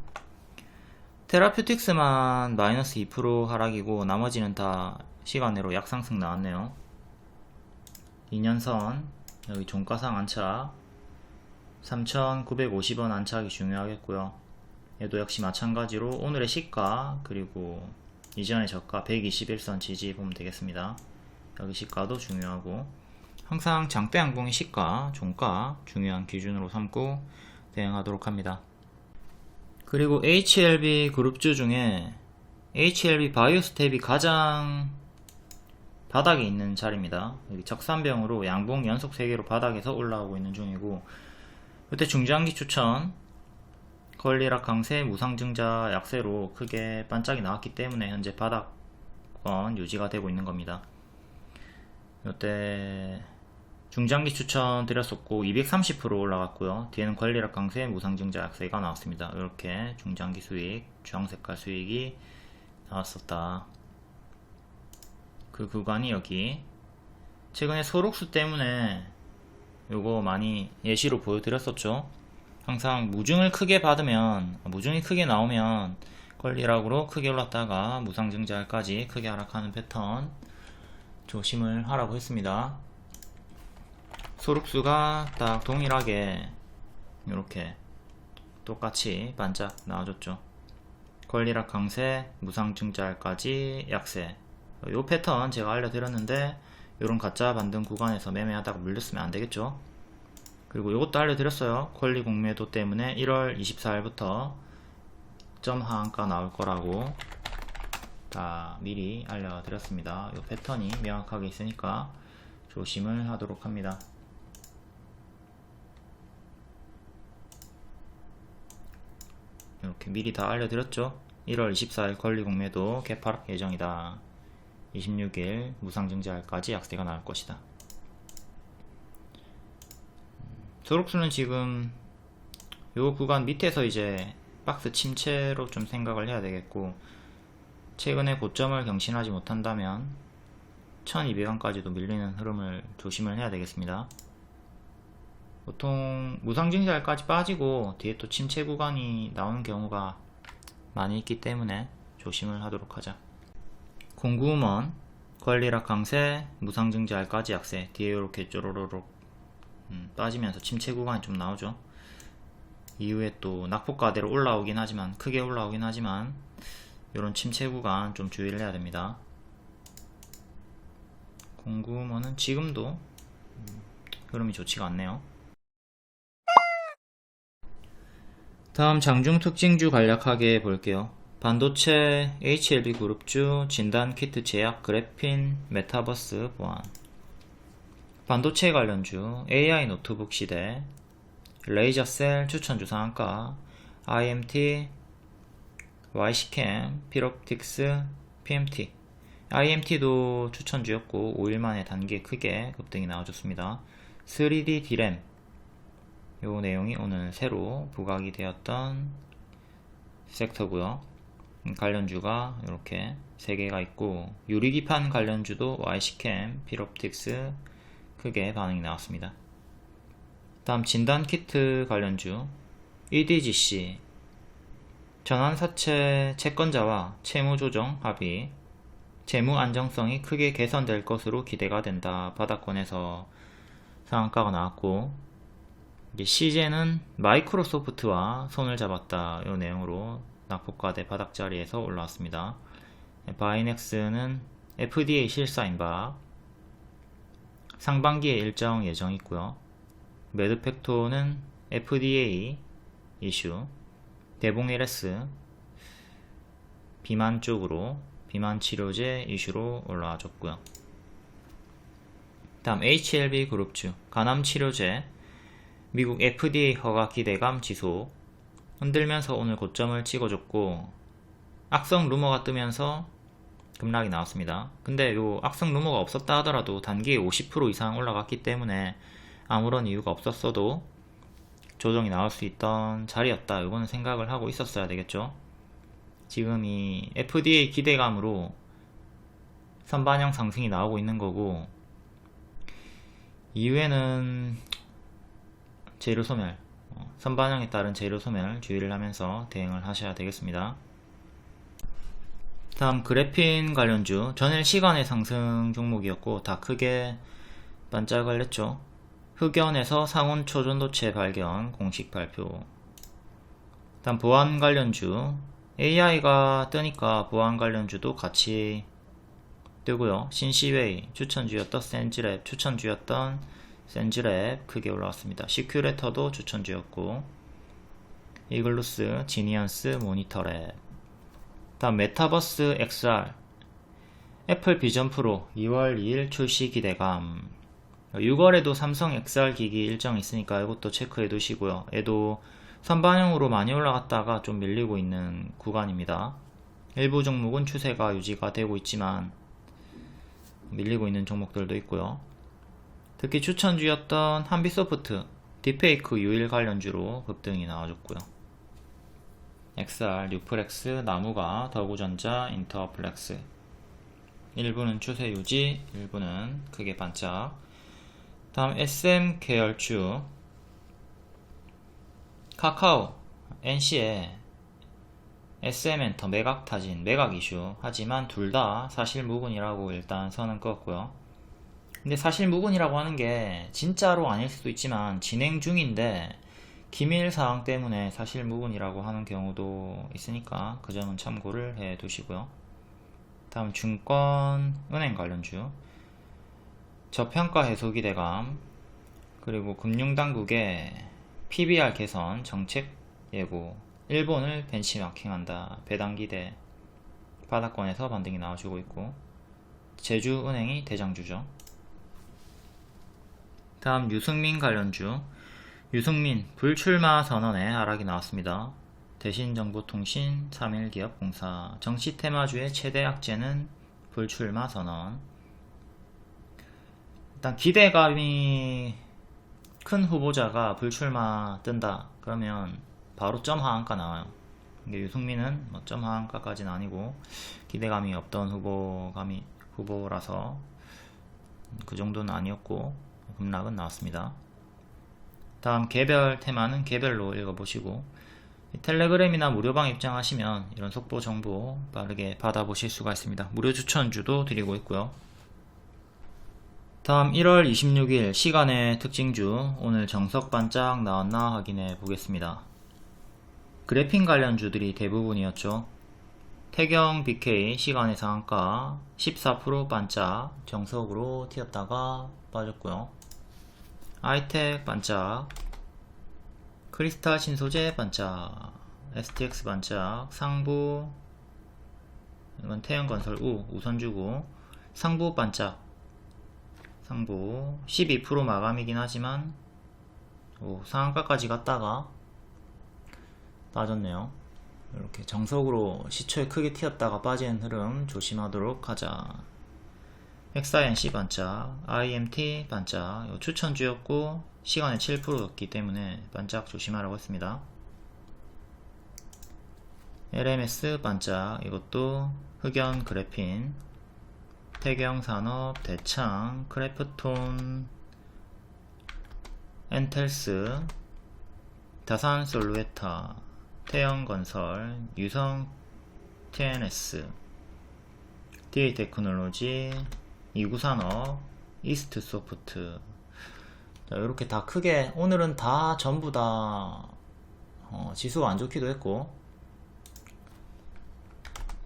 테라퓨틱스만 마이너스 2% 하락이고 나머지는 다 시간으로 약상승 나왔네요. 2년선 여기 종가상 안착 3,950원 안착이 중요하겠고요. 얘도 역시 마찬가지로 오늘의 시가 그리고 이전의 저가 121선 지지 보면 되겠습니다. 여기 시가도 중요하고 항상 장대양봉의 시가, 종가 중요한 기준으로 삼고 대응하도록 합니다. 그리고 HLB 그룹주 중에 HLB 바이오스텝이 가장 바닥에 있는 자리입니다. 여기 적산병으로 양봉 연속 3개로 바닥에서 올라오고 있는 중이고, 그때 중장기 추천 권리락 강세 무상증자 약세로 크게 반짝이 나왔기 때문에 현재 바닥권 유지가 되고 있는 겁니다. 이때 중장기 추천 드렸었고 230% 올라갔고요. 뒤에는 권리락 강세 무상증자 약세가 나왔습니다. 이렇게 중장기 수익, 주황색깔 수익이 나왔었다. 그 구간이 여기. 최근에 소록수 때문에 요거 많이 예시로 보여드렸었죠. 항상 무중을 크게 받으면, 무중이 크게 나오면 권리락으로 크게 올랐다가 무상증자까지 크게 하락하는 패턴 조심을 하라고 했습니다. 소록수가 딱 동일하게 이렇게 똑같이 반짝 나와줬죠. 권리락 강세, 무상증자까지 약세. 요 패턴 제가 알려드렸는데 요런 가짜 반등 구간에서 매매하다가 물렸으면 안되겠죠. 그리고 요것도 알려드렸어요. 권리 공매도 때문에 1월 24일부터 점 하한가 나올 거라고 다 미리 알려드렸습니다. 요 패턴이 명확하게 있으니까 조심을 하도록 합니다. 이렇게 미리 다 알려드렸죠. 1월 24일 권리 공매도 개파락 예정이다. 26일 무상증자일까지 약세가 나올 것이다. 소록수는 지금 요 구간 밑에서 이제 박스 침체로 좀 생각을 해야 되겠고, 최근에 고점을 경신하지 못한다면 1200원까지도 밀리는 흐름을 조심을 해야 되겠습니다. 보통 무상증자일까지 빠지고 뒤에 또 침체 구간이 나오는 경우가 많이 있기 때문에 조심을 하도록 하자. 공구음원 권리락 강세 무상증자일까지 약세, 뒤에 이렇게 쪼로로록 빠지면서 침체 구간이 좀 나오죠. 이후에 또 낙폭가대로 올라오긴 하지만, 크게 올라오긴 하지만 이런 침체 구간 좀 주의를 해야 됩니다. 공구음원은 지금도 흐름이 좋지가 않네요. 다음 장중 특징주 간략하게 볼게요. 반도체 HLB 그룹주, 진단키트 제약, 그래핀, 메타버스 보안. 반도체 관련주 AI 노트북 시대, 레이저셀 추천주 상한가, IMT, YC캠, 필옵틱스, PMT. IMT도 추천주였고 5일 만에 단기 크게 급등이 나와줬습니다. 3D D램, 요 내용이 오늘 새로 부각이 되었던 섹터고요. 관련주가 이렇게 3개가 있고, 유리기판 관련주도 YC캠, 필옵틱스 크게 반응이 나왔습니다. 다음 진단키트 관련주 EDGC, 전환사채 채권자와 채무조정 합의, 재무 안정성이 크게 개선될 것으로 기대가 된다. 바닥권에서 상한가가 나왔고, 이제 CJ는 마이크로소프트와 손을 잡았다. 이 내용으로 낙폭과대 바닥자리에서 올라왔습니다. 바이넥스는 FDA 실사 임박, 상반기에 일정 예정 있고요. 매드팩토는 FDA 이슈, 대봉 LS 비만 쪽으로 비만 치료제 이슈로 올라와 줬고요. 다음 HLB 그룹주 간암 치료제 미국 FDA 허가 기대감 지속, 흔들면서 오늘 고점을 찍어줬고 악성 루머가 뜨면서 급락이 나왔습니다. 근데 요 악성 루머가 없었다 하더라도 단기에 50% 이상 올라갔기 때문에 아무런 이유가 없었어도 조정이 나올 수 있던 자리였다. 이거는 생각을 하고 있었어야 되겠죠. 지금 이 FDA 기대감으로 선반영 상승이 나오고 있는 거고, 이후에는 재료 소멸, 선반영에 따른 재료 소멸 주의를 하면서 대응을 하셔야 되겠습니다. 다음 그래핀 관련주, 전일 시간의 상승 종목이었고 다 크게 반짝을 냈죠. 흑연에서 상온 초전도체 발견 공식 발표. 다음 보안 관련주, AI가 뜨니까 보안 관련주도 같이 뜨고요. 신시웨이 추천주였던 센즈랩 크게 올라왔습니다. 시큐레터도 추천주였고, 이글루스, 지니언스, 모니터랩. 다음 메타버스 XR, 애플 비전 프로 2월 2일 출시 기대감. 6월에도 삼성 XR 기기 일정 있으니까 이것도 체크해 두시고요. 얘도 선반영으로 많이 올라갔다가 좀 밀리고 있는 구간입니다. 일부 종목은 추세가 유지가 되고 있지만 밀리고 있는 종목들도 있고요. 특히 추천주였던 한비소프트 딥페이크 유일 관련주로 급등이 나와줬고요. XR, 뉴플렉스, 나무가, 더구전자, 인터플렉스. 일부는 추세 유지, 일부는 크게 반짝. 다음 SM 계열주, 카카오, NC에 SM엔터 매각 타진, 매각 이슈. 하지만 둘 다 사실무근이라고 일단 선은 그었고요. 근데 사실무근이라고 하는 게 진짜로 아닐 수도 있지만 진행 중인데 기밀 사항 때문에 사실무근이라고 하는 경우도 있으니까 그 점은 참고를 해 두시고요. 다음 증권, 은행 관련주, 저평가 해소 기대감, 그리고 금융당국의 PBR 개선 정책 예고, 일본을 벤치마킹한다, 배당 기대, 바닥권에서 반등이 나와주고 있고, 제주은행이 대장주죠. 다음 유승민 관련주, 유승민 불출마 선언에 하락이 나왔습니다. 대신정보통신 3일기업공사, 정치 테마주의 최대 악재는 불출마 선언. 일단 기대감이 큰 후보자가 불출마 뜬다 그러면 바로 점 하한가 나와요. 이게 유승민은 점 하한가까지는 아니고 기대감이 없던 후보라서 그 정도는 아니었고 급락은 나왔습니다. 다음 개별 테마는 개별로 읽어보시고, 텔레그램이나 무료방 입장하시면 이런 속보 정보 빠르게 받아보실 수가 있습니다. 무료 추천주도 드리고 있고요. 다음 1월 26일 시간의 특징주, 오늘 정석 반짝 나왔나 확인해 보겠습니다. 그래핀 관련주들이 대부분이었죠. 태경 BK 시간의 상한가 14% 반짝 정석으로 튀었다가 빠졌고요. 아이텍 반짝, 크리스탈 신소재 반짝, STX 반짝, 상부, 이건 태양건설 우선주고, 상부 반짝, 상부 12% 마감이긴 하지만 상한가까지 갔다가 빠졌네요. 이렇게 정석으로 시초에 크게 튀었다가 빠지는 흐름 조심하도록 하자. 엑사이엔C 반짝, IMT 반짝, 추천주였고 시간에 7%였기 때문에 반짝 조심하라고 했습니다. LMS 반짝, 이것도 흑연 그래핀, 태경산업, 대창, 크래프톤, 엔텔스, 다산솔루에타, 태영건설, 유성 TNS, DA테크놀로지, 이구산업, 이스트소프트. 자, 이렇게 다 크게 오늘은 다 전부 다 지수가 안 좋기도 했고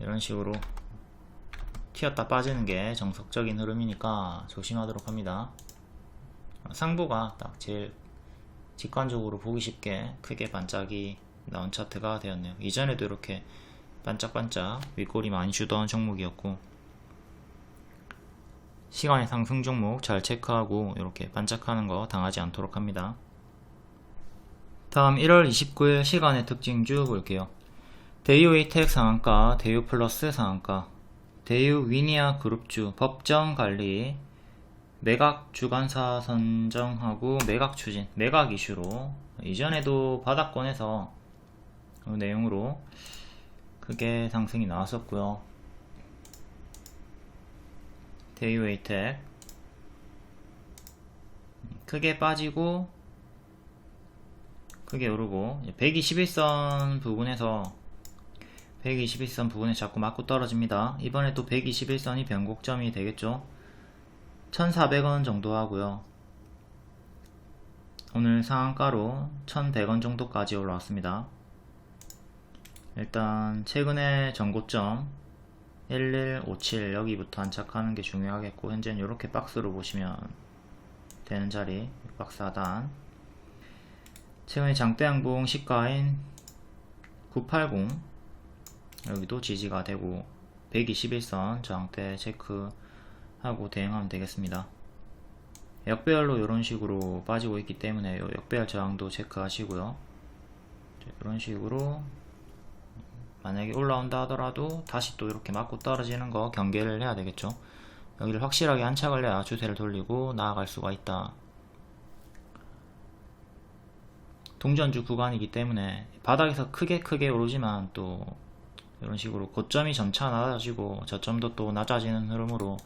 이런 식으로 튀었다 빠지는 게 정석적인 흐름이니까 조심하도록 합니다. 상부가 딱 제일 직관적으로 보기 쉽게 크게 반짝이 나온 차트가 되었네요. 이전에도 이렇게 반짝반짝 윗골이 많이 주던 종목이었고, 시간의 상승 종목 잘 체크하고 이렇게 반짝하는 거 당하지 않도록 합니다. 다음 1월 29일 시간의 특징주 볼게요. 대유 에이텍 상한가, 대유 플러스 상한가, 대유 위니아 그룹주 법정 관리, 매각 주관사 선정하고 매각 추진, 매각 이슈로 이전에도 바닥권에서 그 내용으로 크게 상승이 나왔었고요. 대유 에이텍 크게 빠지고 크게 오르고 121선 부분에서 121선 부분에 자꾸 맞고 떨어집니다. 이번에 또 121선이 변곡점이 되겠죠. 1400원 정도 하고요. 오늘 상한가로 1100원 정도까지 올라왔습니다. 일단 최근에 전고점 1157 여기부터 안착하는 게 중요하겠고, 현재는 이렇게 박스로 보시면 되는 자리, 박스 하단. 최근에 장대 양봉 시가인 980 여기도 지지가 되고 121선 저항대 체크하고 대응하면 되겠습니다. 역배열로 이런 식으로 빠지고 있기 때문에 역배열 저항도 체크하시고요. 이런 식으로 만약에 올라온다 하더라도 다시 또 이렇게 맞고 떨어지는 거 경계를 해야 되겠죠. 여기를 확실하게 안착을 해야 추세를 돌리고 나아갈 수가 있다. 동전주 구간이기 때문에 바닥에서 크게 오르지만 또 이런 식으로 고점이 점차 낮아지고 저점도 또 낮아지는 흐름으로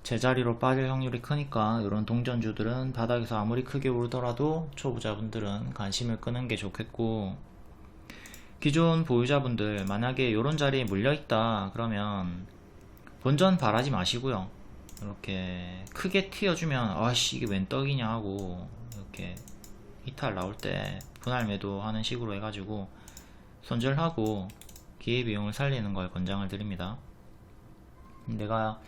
제자리로 빠질 확률이 크니까 이런 동전주들은 바닥에서 아무리 크게 오르더라도 초보자분들은 관심을 끄는 게 좋겠고, 기존 보유자분들 만약에 이런 자리에 물려있다 그러면 본전 바라지 마시고요. 이렇게 크게 튀어주면 아씨 이게 웬 떡이냐 하고 이렇게 이탈 나올 때 분할 매도하는 식으로 해가지고 손절하고 기회비용을 살리는 걸 권장을 드립니다. 내가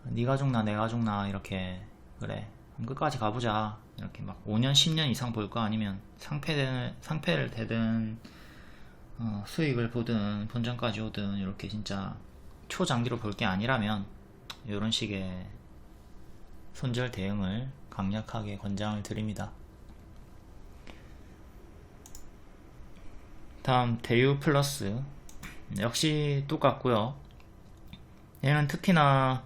니가 죽나 내가 죽나 이렇게 그래 끝까지 가보자 이렇게 막 5년 10년 이상 볼 거 아니면 상패를 대든 수익을 보든 본전까지 오든 이렇게 진짜 초장기로 볼 게 아니라면 이런 식의 손절 대응을 강력하게 권장을 드립니다. 다음 대유 플러스 역시 똑같고요. 얘는 특히나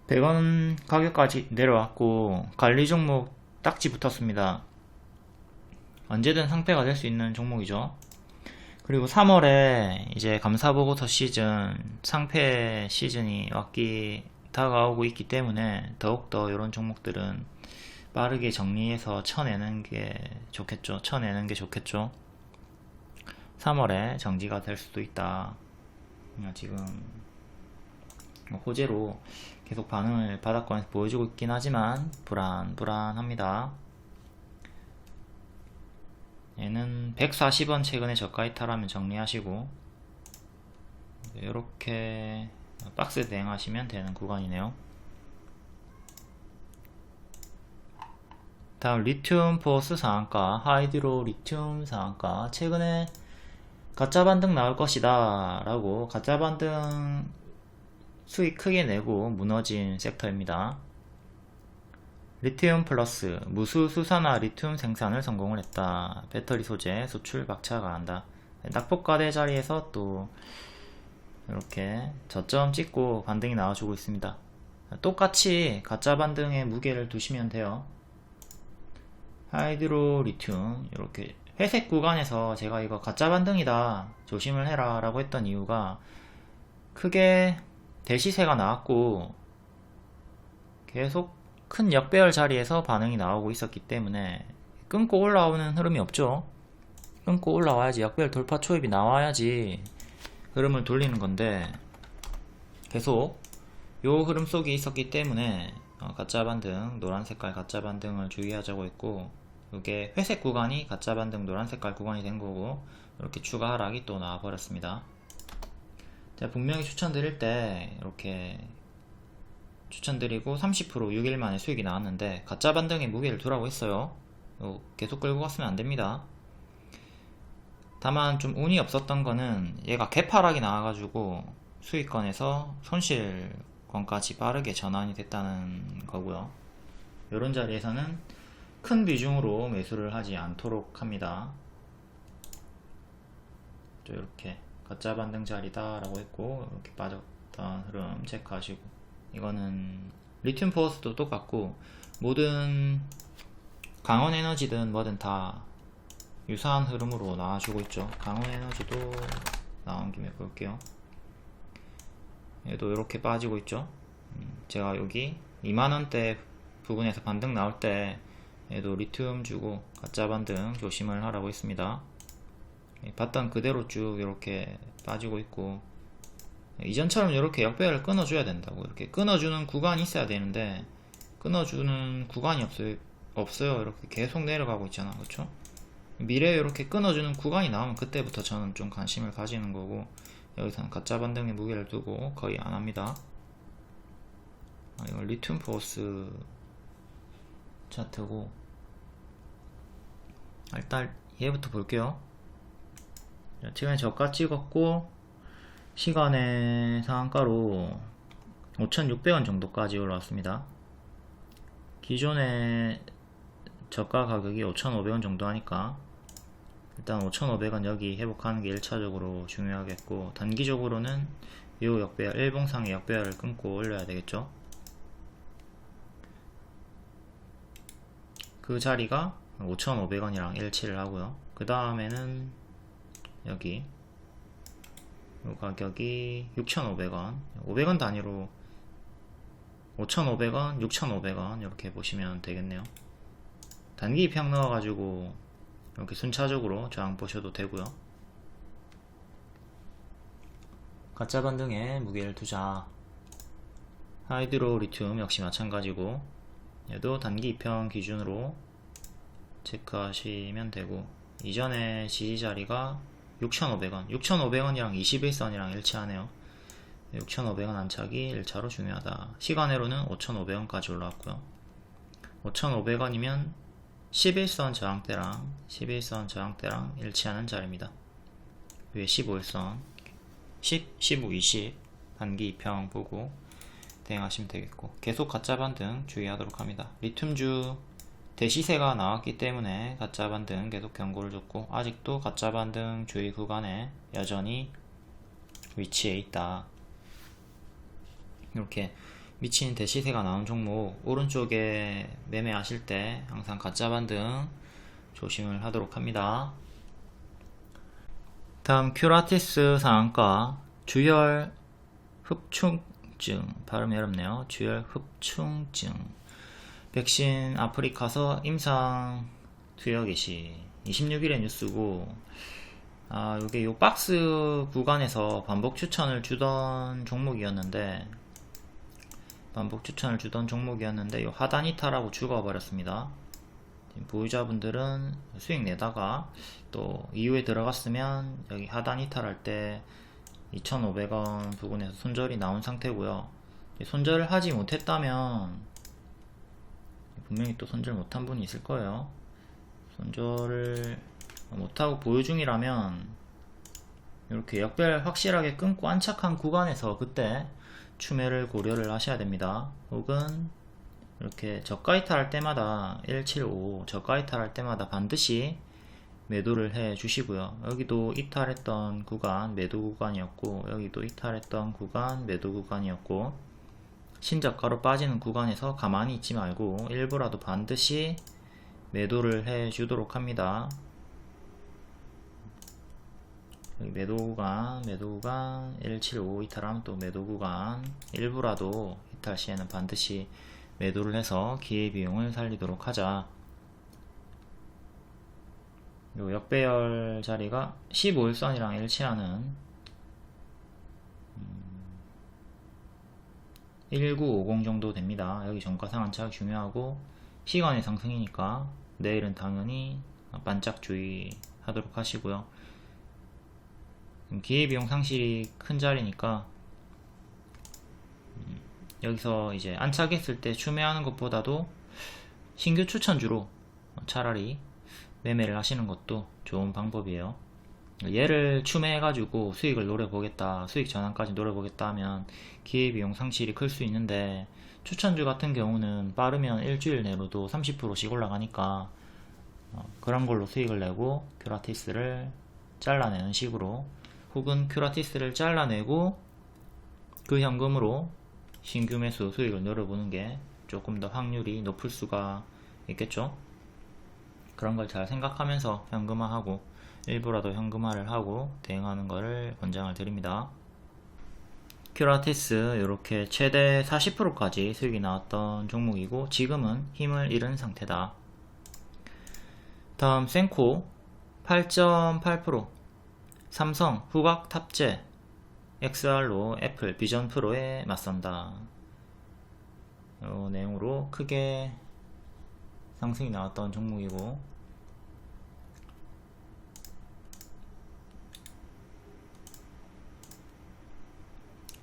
100원 가격까지 내려왔고 관리 종목 딱지 붙었습니다. 언제든 상패가 될 수 있는 종목이죠. 그리고 3월에 이제 감사보고서 시즌, 상패 시즌이 다가오고 있기 때문에 더욱더 이런 종목들은 빠르게 정리해서 쳐내는 게 좋겠죠. 3월에 정지가 될 수도 있다. 지금 호재로 계속 반응을 바닥권에서 보여주고 있긴 하지만 불안합니다. 얘는 140원 최근에 저가 이탈하면 정리하시고 이렇게 박스 대응하시면 되는 구간이네요. 다음 리튬 포스 상한가, 하이드로 리튬 상한가. 최근에 가짜 반등 나올 것이다 라고 가짜 반등 수익 크게 내고 무너진 섹터입니다. 리튬 플러스 무수 수산화 리튬 생산을 성공을 했다. 배터리 소재 수출 박차가 한다. 낙폭과대 자리에서 또 이렇게 저점 찍고 반등이 나와주고 있습니다. 똑같이 가짜 반등의 무게를 두시면 돼요. 하이드로 리튬 이렇게 회색 구간에서 제가 이거 가짜 반등이다 조심을 해라 라고 했던 이유가 크게 대시세가 나왔고 계속 큰 역배열 자리에서 반응이 나오고 있었기 때문에 끊고 올라오는 흐름이 없죠. 끊고 올라와야지, 역배열 돌파 초입이 나와야지 흐름을 돌리는 건데 계속 요 흐름 속에 있었기 때문에 가짜 반등, 노란 색깔 가짜 반등을 주의하자고 했고, 이게 회색 구간이 가짜 반등 노란 색깔 구간이 된 거고 이렇게 추가 하락이 또 나와 버렸습니다. 제가 분명히 추천드릴 때 이렇게 추천드리고 30% 6일 만에 수익이 나왔는데 가짜 반등에 무게를 두라고 했어요. 계속 끌고 갔으면 안됩니다. 다만 좀 운이 없었던 거는 얘가 개파락이 나와가지고 수익권에서 손실권까지 빠르게 전환이 됐다는 거고요. 이런 자리에서는 큰 비중으로 매수를 하지 않도록 합니다. 이렇게 가짜 반등 자리다 라고 했고 이렇게 빠졌던 흐름 체크하시고, 이거는 리튬 포스도 똑같고 모든 강원에너지든 뭐든 다 유사한 흐름으로 나와주고 있죠. 강원에너지도 나온 김에 볼게요. 얘도 이렇게 빠지고 있죠. 제가 여기 2만원대 부근에서 반등 나올 때 얘도 리튬 주고 가짜 반등 조심을 하라고 했습니다. 봤던 그대로 쭉 이렇게 빠지고 있고, 이전처럼 이렇게 역배열을 끊어줘야 된다고. 이렇게 끊어주는 구간이 있어야 되는데 끊어주는 구간이 없어요. 이렇게 계속 내려가고 있잖아, 그쵸? 미래에 이렇게 끊어주는 구간이 나오면 그때부터 저는 좀 관심을 가지는 거고, 여기서는 가짜 반등에 무게를 두고 거의 안 합니다. 이건 리튬 포스 차트고, 일단 얘부터 볼게요. 최근에 저가 찍었고 시간의 상한가로 5,600원 정도까지 올라왔습니다. 기존의 저가 가격이 5,500원 정도 하니까 일단 5,500원 여기 회복하는 게 1차적으로 중요하겠고, 단기적으로는 이 역배열, 일봉상의 역배열을 끊고 올려야 되겠죠. 그 자리가 5,500원이랑 일치를 하고요. 그 다음에는 여기 이 가격이 6,500원, 500원 단위로 5,500원, 6,500원 이렇게 보시면 되겠네요. 단기 입향 넣어가지고 이렇게 순차적으로 저항 보셔도 되고요. 가짜 반등에 무게를 두자. 하이드로 리튬 역시 마찬가지고, 얘도 단기 입형 기준으로 체크하시면 되고, 이전에 지지자리가 6,500원, 6,500원이랑 21선이랑 일치하네요. 6,500원 안착이 1차로 중요하다. 시간으로는 5,500원까지 올라왔고요. 5,500원이면 11선 저항대랑 일치하는 자리입니다. 위에 15일선 10, 15, 20 단기 입형 보고 대응하시면 되겠고, 계속 가짜 반등 주의하도록 합니다. 리튬주 대시세가 나왔기 때문에 가짜 반등 계속 경고를 줬고, 아직도 가짜 반등 주의 구간에 여전히 위치해 있다. 이렇게 미친 대시세가 나온 종목 오른쪽에 매매하실 때 항상 가짜 반등 조심을 하도록 합니다. 다음 큐라티스 상한가, 주열 흡충증, 발음이 어렵네요. 주열 흡충증, 백신 아프리카서 임상 투여 개시. 26일의 뉴스고, 요게 요 박스 구간에서 반복 추천을 주던 종목이었는데 요 하단 이탈하고 죽어버렸습니다. 보유자분들은 수익 내다가 또 이후에 들어갔으면 여기 하단 이탈할 때 2,500원 부근에서 손절이 나온 상태고요. 손절을 하지 못했다면 분명히 또 손절 못한 분이 있을 거예요. 손절을 못하고 보유 중이라면 이렇게 역배열 확실하게 끊고 안착한 구간에서 그때 추매를 고려를 하셔야 됩니다. 혹은 이렇게 저가 이탈할 때마다 175 저가 이탈할 때마다 반드시 매도를 해 주시고요. 여기도 이탈했던 구간 매도 구간이었고, 여기도 이탈했던 구간 매도 구간이었고, 신저가로 빠지는 구간에서 가만히 있지 말고 일부라도 반드시 매도를 해 주도록 합니다. 여기 매도 구간 175 이탈하면 또 매도 구간, 일부라도 이탈 시에는 반드시 매도를 해서 기회비용을 살리도록 하자. 요 역배열 자리가 15일선이랑 일치하는 1950 정도 됩니다. 여기 정가상 안착이 중요하고, 시간의 상승이니까 내일은 당연히 반짝 주의하도록 하시고요. 기회비용 상실이 큰 자리니까 여기서 이제 안착했을 때 추매하는 것보다도 신규 추천주로 차라리 매매를 하시는 것도 좋은 방법이에요. 얘를 추매해가지고 수익을 노려보겠다, 수익 전환까지 노려보겠다 하면 기회비용 상실이 클 수 있는데, 추천주 같은 경우는 빠르면 일주일 내로도 30%씩 올라가니까 그런 걸로 수익을 내고 큐라티스를 잘라내는 식으로, 혹은 큐라티스를 잘라내고 그 현금으로 신규 매수 수익을 노려보는 게 조금 더 확률이 높을 수가 있겠죠. 그런 걸 잘 생각하면서 현금화하고, 일부라도 현금화를 하고 대응하는 것을 권장을 드립니다. 큐라테스 이렇게 최대 40%까지 수익이 나왔던 종목이고 지금은 힘을 잃은 상태다. 다음 센코 8.8%, 삼성 후각 탑재, XR로 애플 비전 프로에 맞선다. 이 내용으로 크게 상승이 나왔던 종목이고,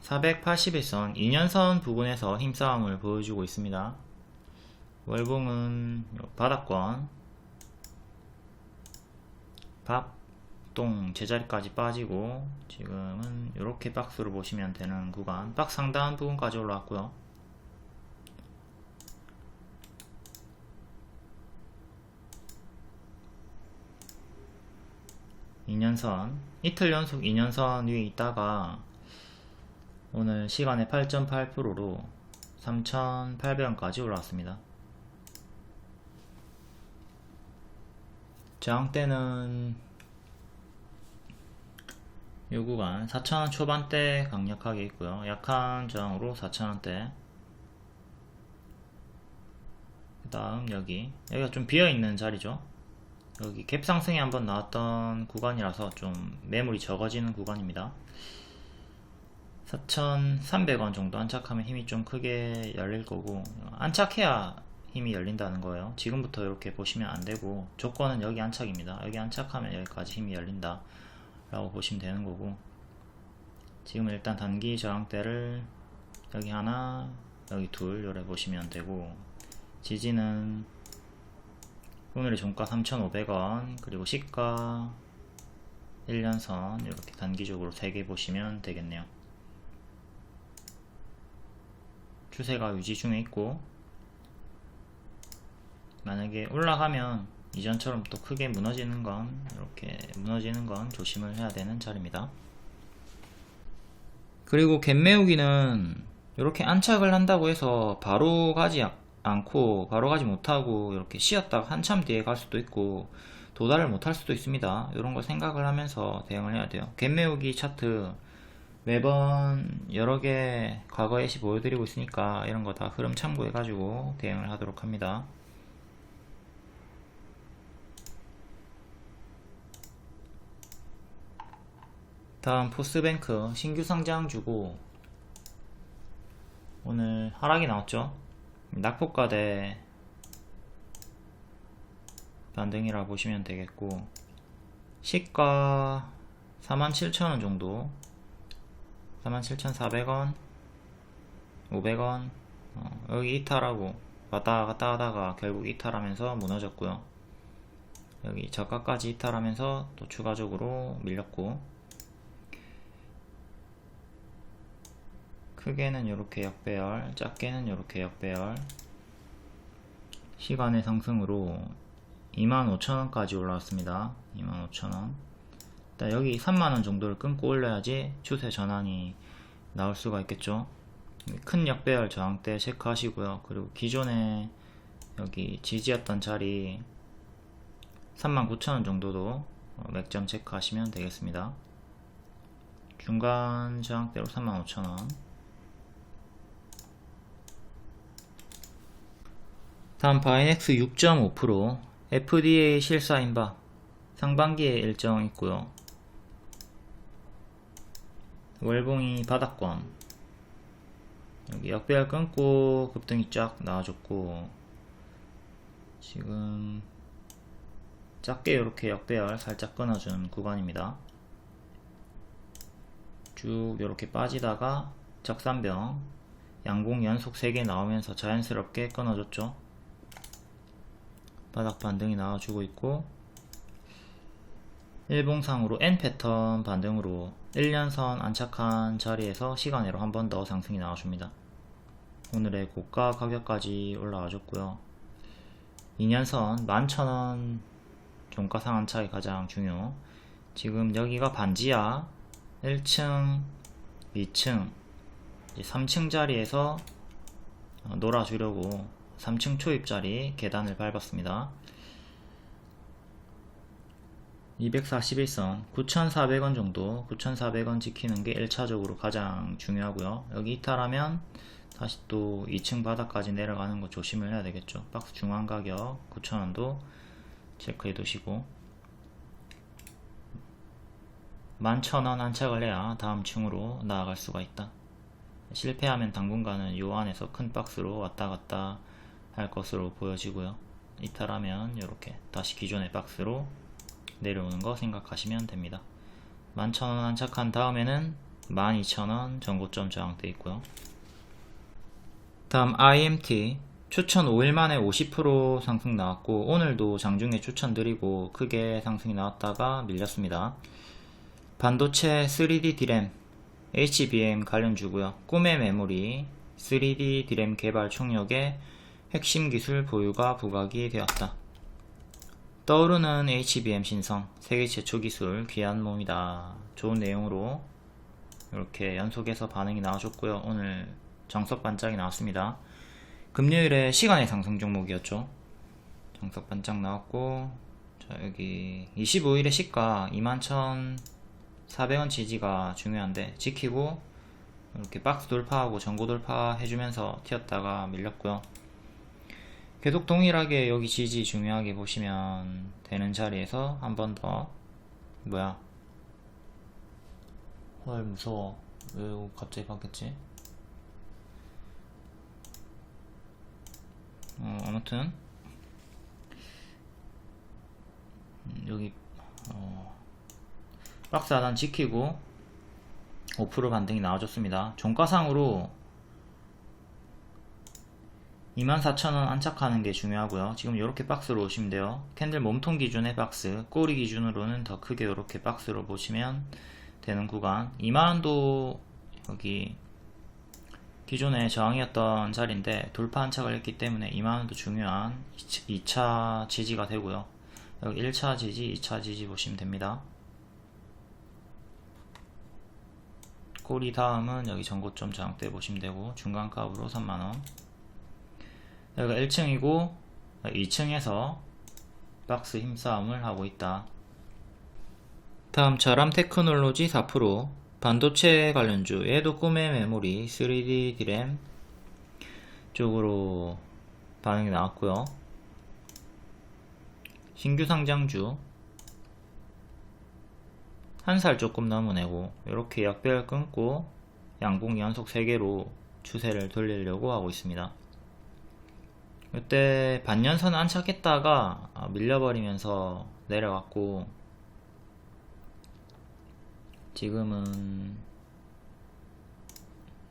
481선 2년선 부분에서 힘싸움을 보여주고 있습니다. 월봉은 바닥권 밥동 제자리까지 빠지고 지금은 이렇게 박스로 보시면 되는 구간, 박스 상단 부분까지 올라왔고요. 이틀 연속 2년선 위에 있다가 오늘 시간에 8.8%로 3,800원까지 올라왔습니다. 저항대는 요 구간 4,000원 초반대 강력하게 있고요. 약한 저항으로 4,000원대. 그 다음 여기가 좀 비어있는 자리죠. 여기 갭상승이 한번 나왔던 구간이라서 좀 매물이 적어지는 구간입니다. 4,300원 정도 안착하면 힘이 좀 크게 열릴 거고, 안착해야 힘이 열린다는 거예요. 지금부터 이렇게 보시면 안 되고, 조건은 여기 안착입니다. 여기 안착하면 여기까지 힘이 열린다 라고 보시면 되는 거고, 지금 일단 단기 저항대를 여기 하나, 여기 둘 요래 보시면 되고, 지지는 오늘의 종가 3,500원, 그리고 시가 1년선 이렇게 단기적으로 3개 보시면 되겠네요. 추세가 유지 중에 있고, 만약에 올라가면 이전처럼 또 크게 무너지는 건, 이렇게 무너지는 건 조심을 해야 되는 자리입니다. 그리고 갭매우기는 이렇게 안착을 한다고 해서 바로 가지 않고, 바로 가지 못하고 이렇게 쉬었다가 한참 뒤에 갈 수도 있고 도달을 못할 수도 있습니다. 이런 걸 생각을 하면서 대응을 해야 돼요. 갭매우기 차트 매번 여러 개 과거 예시 보여드리고 있으니까 이런 거 다 흐름 참고해 가지고 대응을 하도록 합니다. 다음 포스뱅크 신규 상장주고 오늘 하락이 나왔죠. 낙폭과대 반등이라 보시면 되겠고, 시가 47,000원 정도, 47,400원, 500원, 여기 이탈하고 왔다 갔다 하다가 결국 이탈하면서 무너졌고요. 여기 저가까지 이탈하면서 또 추가적으로 밀렸고, 크게는 이렇게 역배열, 작게는 이렇게 역배열. 시간의 상승으로 25,000원까지 올라왔습니다. 25,000원. 일단 여기 3만원 정도를 끊고 올려야지 추세 전환이 나올 수가 있겠죠. 큰 역배열 저항대 체크하시고요. 그리고 기존에 여기 지지였던 자리 39,000원 정도도 맥점 체크하시면 되겠습니다. 중간 저항대로 35,000원. 다음 바이넥스 6.5%, FDA 실사인바 상반기에 일정 있고요. 월봉이 바닥권, 여기 역배열 끊고 급등이 쫙 나와줬고, 지금 작게 이렇게 역배열 살짝 끊어준 구간입니다. 쭉 이렇게 빠지다가 적산병 양봉 연속 3개 나오면서 자연스럽게 끊어줬죠. 바닥 반등이 나와주고 있고, 일봉상으로 N 패턴 반등으로 1년선 안착한 자리에서 시간으로 한 번 더 상승이 나와줍니다. 오늘의 고가 가격까지 올라와줬고요. 2년선 11,000원 종가 상한차이 가장 중요. 지금 여기가 반지하 1층, 2층, 3층 자리에서 놀아주려고 3층 초입자리 계단을 밟았습니다. 241선 9,400원 정도, 9,400원 지키는 게 1차적으로 가장 중요하고요. 여기 이탈하면 다시 또 2층 바닥까지 내려가는 거 조심을 해야 되겠죠. 박스 중앙 가격 9,000원도 체크해 두시고, 11,000원 안착을 해야 다음 층으로 나아갈 수가 있다. 실패하면 당분간은 요 안에서 큰 박스로 왔다 갔다 할 것으로 보여지고요. 이탈하면 이렇게 다시 기존의 박스로 내려오는 거 생각하시면 됩니다. 11,000원 안착한 다음에는 12,000원 전고점 저항돼 있고요. 다음 IMT 추천 5일 만에 50% 상승 나왔고, 오늘도 장중에 추천드리고 크게 상승이 나왔다가 밀렸습니다. 반도체 3D DRAM HBM 관련주고요. 꿈의 메모리 3D DRAM 개발 총력에 핵심 기술 보유가 부각이 되었다. 떠오르는 HBM 신성, 세계 최초 기술 귀한 몸이다. 좋은 내용으로 이렇게 연속해서 반응이 나와줬고요. 오늘 정석 반짝이 나왔습니다. 금요일에 시간의 상승 종목이었죠. 정석 반짝 나왔고, 자 여기 25일의 시가 21,400원 지지가 중요한데 지키고 이렇게 박스 돌파하고 전고 돌파 해주면서 튀었다가 밀렸고요. 계속 동일하게 여기 지지 중요하게 보시면 되는 자리에서 한 번 더, 뭐야, 헐 무서워, 왜 갑자기 바뀌었지? 아무튼 여기 박스 하단 지키고 5% 반등이 나와줬습니다. 종가상으로 24,000원 안착하는 게 중요하고요. 지금 이렇게 박스로 오시면 돼요. 캔들 몸통 기준의 박스, 꼬리 기준으로는 더 크게 이렇게 박스로 보시면 되는 구간. 2만원도 여기 기존에 저항이었던 자리인데 돌파 안착을 했기 때문에 2만원도 중요한 2차 지지가 되고요. 여기 1차 지지, 2차 지지 보시면 됩니다. 꼬리 다음은 여기 전고점 저항대 보시면 되고, 중간값으로 3만원. 여기가 1층이고 2층에서 박스 힘싸움을 하고 있다. 다음 자람 테크놀로지 4%, 반도체 관련주, 얘도 꿈의 메모리 3D DRAM 쪽으로 반응이 나왔고요. 신규 상장주 한 살 조금 넘은 애고, 이렇게 약배를 끊고 양봉 연속 3개로 추세를 돌리려고 하고 있습니다. 이때 반년선 안착했다가 밀려버리면서 내려갔고, 지금은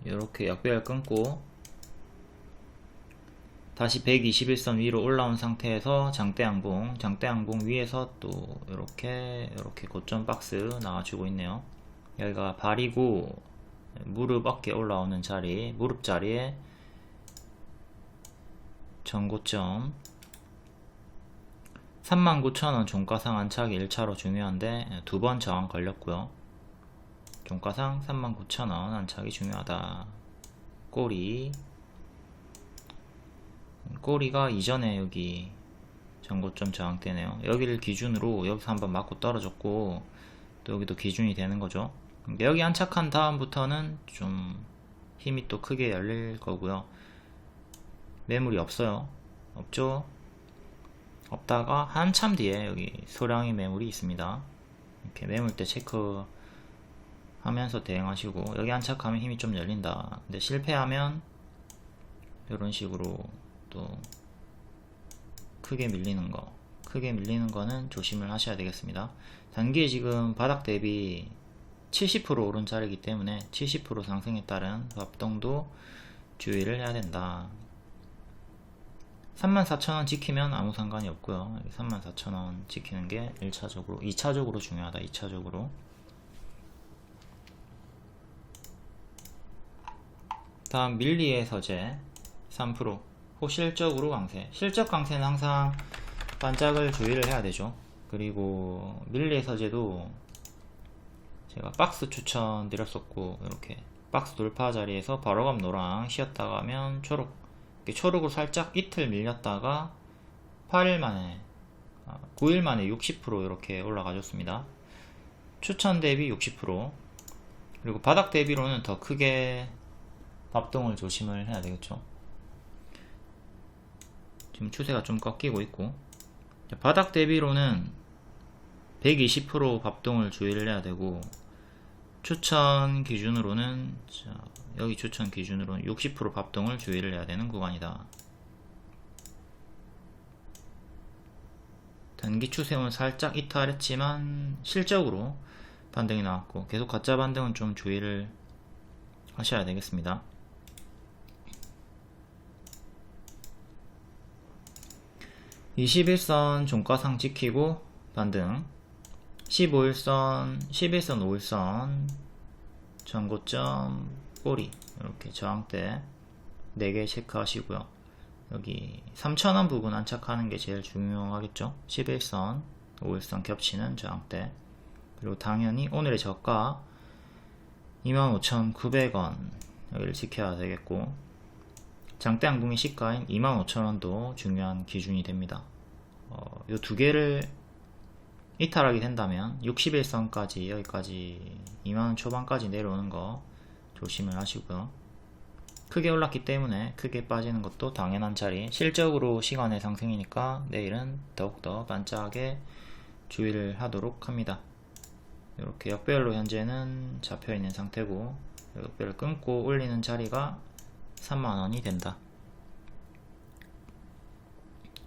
이렇게 약배를 끊고 다시 121선 위로 올라온 상태에서 장대양봉 위에서 또 이렇게 고점 박스 나와주고 있네요. 여기가 발이고 무릎 어깨 올라오는 자리, 무릎 자리에 전고점 39,000원 종가상 안착이 1차로 중요한데 2번 저항 걸렸고요. 종가상 39,000원 안착이 중요하다. 꼬리가 이전에 여기 전고점 저항대네요. 여기를 기준으로 여기서 한번 맞고 떨어졌고, 또 여기도 기준이 되는 거죠. 여기 안착한 다음부터는 좀 힘이 또 크게 열릴 거고요. 매물이 없어요. 없죠? 없다가 한참 뒤에 여기 소량의 매물이 있습니다. 이렇게 매물대 체크 하면서 대응하시고, 여기 안착하면 힘이 좀 열린다. 근데 실패하면 이런 식으로 또 크게 밀리는 거는 조심을 하셔야 되겠습니다. 단기에 지금 바닥 대비 70% 오른 자리이기 때문에 70% 상승에 따른 합동도 주의를 해야 된다. 34,000원 지키면 아무 상관이 없고요. 34,000원 지키는 게 1차적으로, 2차적으로 중요하다. 2차적으로. 다음 밀리의 서재 3%, 호실적으로 강세. 실적 강세는 항상 반짝을 주의를 해야 되죠. 그리고 밀리의 서재도 제가 박스 추천 드렸었고, 이렇게 박스 돌파 자리에서 바로감 노랑 쉬었다가 하면 초록, 초록으로 살짝 이틀 밀렸다가 8일 만에 9일 만에 60% 이렇게 올라가줬습니다. 추천 대비 60%, 그리고 바닥 대비로는 더 크게 밥동을 조심을 해야 되겠죠. 지금 추세가 좀 꺾이고 있고, 바닥 대비로는 120% 밥동을 주의를 해야 되고, 추천 기준으로는 여기 추천 기준으로는 60% 밥동을 주의를 해야 되는 구간이다. 단기 추세는 살짝 이탈했지만 실적으로 반등이 나왔고, 계속 가짜 반등은 좀 주의를 하셔야 되겠습니다. (21선) 종가상 지키고 반등, 15일선, 11선, 5일선 전고점 꼬리 이렇게 저항대 4개 체크하시고요. 여기 3,000원 부분 안착하는 게 제일 중요하겠죠. 11선, 5일선 겹치는 저항대, 그리고 당연히 오늘의 저가 25,900원 여기를 지켜야 되겠고, 장대 양봉의 시가인 25,000원도 중요한 기준이 됩니다. 이 두 개를 이탈하게 된다면 61선까지 여기까지 2만원 초반까지 내려오는 거 조심을 하시고요. 크게 올랐기 때문에 크게 빠지는 것도 당연한 자리, 실적으로 시간의 상승이니까 내일은 더욱더 반짝하게 주의를 하도록 합니다. 이렇게 역별로 현재는 잡혀있는 상태고, 역별을 끊고 올리는 자리가 3만원이 된다.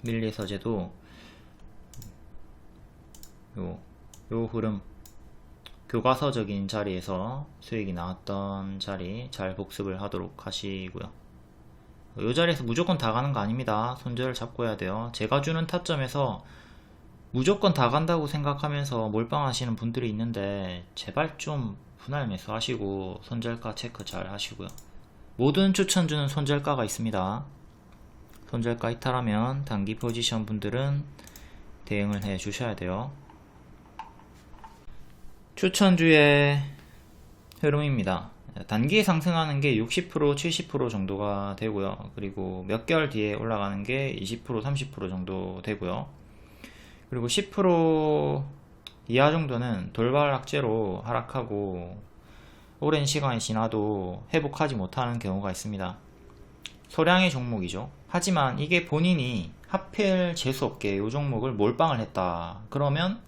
밀리서재도 요 흐름, 교과서적인 자리에서 수익이 나왔던 자리 잘 복습을 하도록 하시고요. 요 자리에서 무조건 다 가는 거 아닙니다. 손절을 잡고 해야 돼요. 제가 주는 타점에서 무조건 다 간다고 생각하면서 몰빵하시는 분들이 있는데, 제발 좀 분할 매수 하시고 손절가 체크 잘 하시고요. 모든 추천주는 손절가가 있습니다. 손절가 이탈하면 단기 포지션 분들은 대응을 해 주셔야 돼요. 추천주의 흐름입니다. 단기에 상승하는 게 60%, 70% 정도가 되고요. 그리고 몇 개월 뒤에 올라가는 게 20%, 30% 정도 되고요. 그리고 10% 이하 정도는 돌발 악재로 하락하고 오랜 시간이 지나도 회복하지 못하는 경우가 있습니다. 소량의 종목이죠. 하지만 이게 본인이 하필 재수없게 이 종목을 몰빵을 했다 그러면,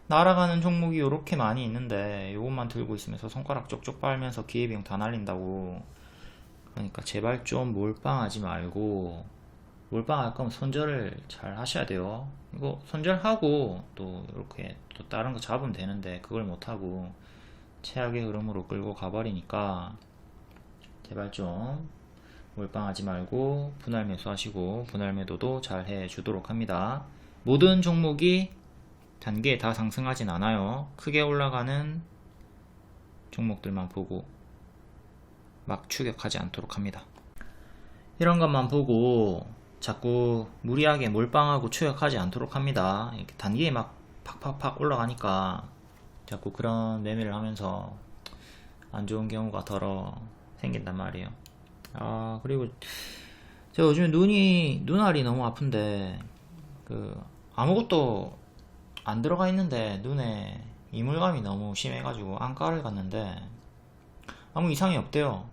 날아가는 종목이 이렇게 많이 있는데 이것만 들고 있으면서 손가락 쪽쪽 빨면서 기회비용 다 날린다고. 그러니까 제발 좀 몰빵하지 말고, 몰빵할 거면 손절을 잘 하셔야 돼요. 이거 손절하고 또 이렇게 또 다른 거 잡으면 되는데 그걸 못하고 최악의 흐름으로 끌고 가버리니까 제발 좀 몰빵하지 말고 분할 매수하시고, 분할 매도도 잘 해주도록 합니다. 모든 종목이 단기에 다 상승하진 않아요. 크게 올라가는 종목들만 보고 막 추격하지 않도록 합니다. 이런 것만 보고 자꾸 무리하게 몰빵하고 추격하지 않도록 합니다. 이렇게 단기에 막 팍팍팍 올라가니까 자꾸 그런 매매를 하면서 안 좋은 경우가 덜어 생긴단 말이에요. 그리고 제가 요즘에 눈알이 너무 아픈데, 아무것도 안 들어가 있는데 눈에 이물감이 너무 심해가지고 안과를 갔는데 아무 이상이 없대요.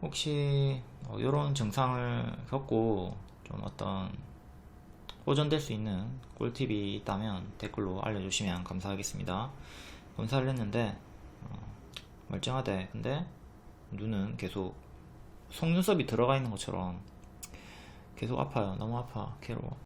혹시 이런 증상을 겪고 좀 어떤 호전될 수 있는 꿀팁이 있다면 댓글로 알려주시면 감사하겠습니다. 검사를 했는데 멀쩡하대. 근데 눈은 계속 속눈썹이 들어가 있는 것처럼 계속 아파요. 너무 아파. 괴로워.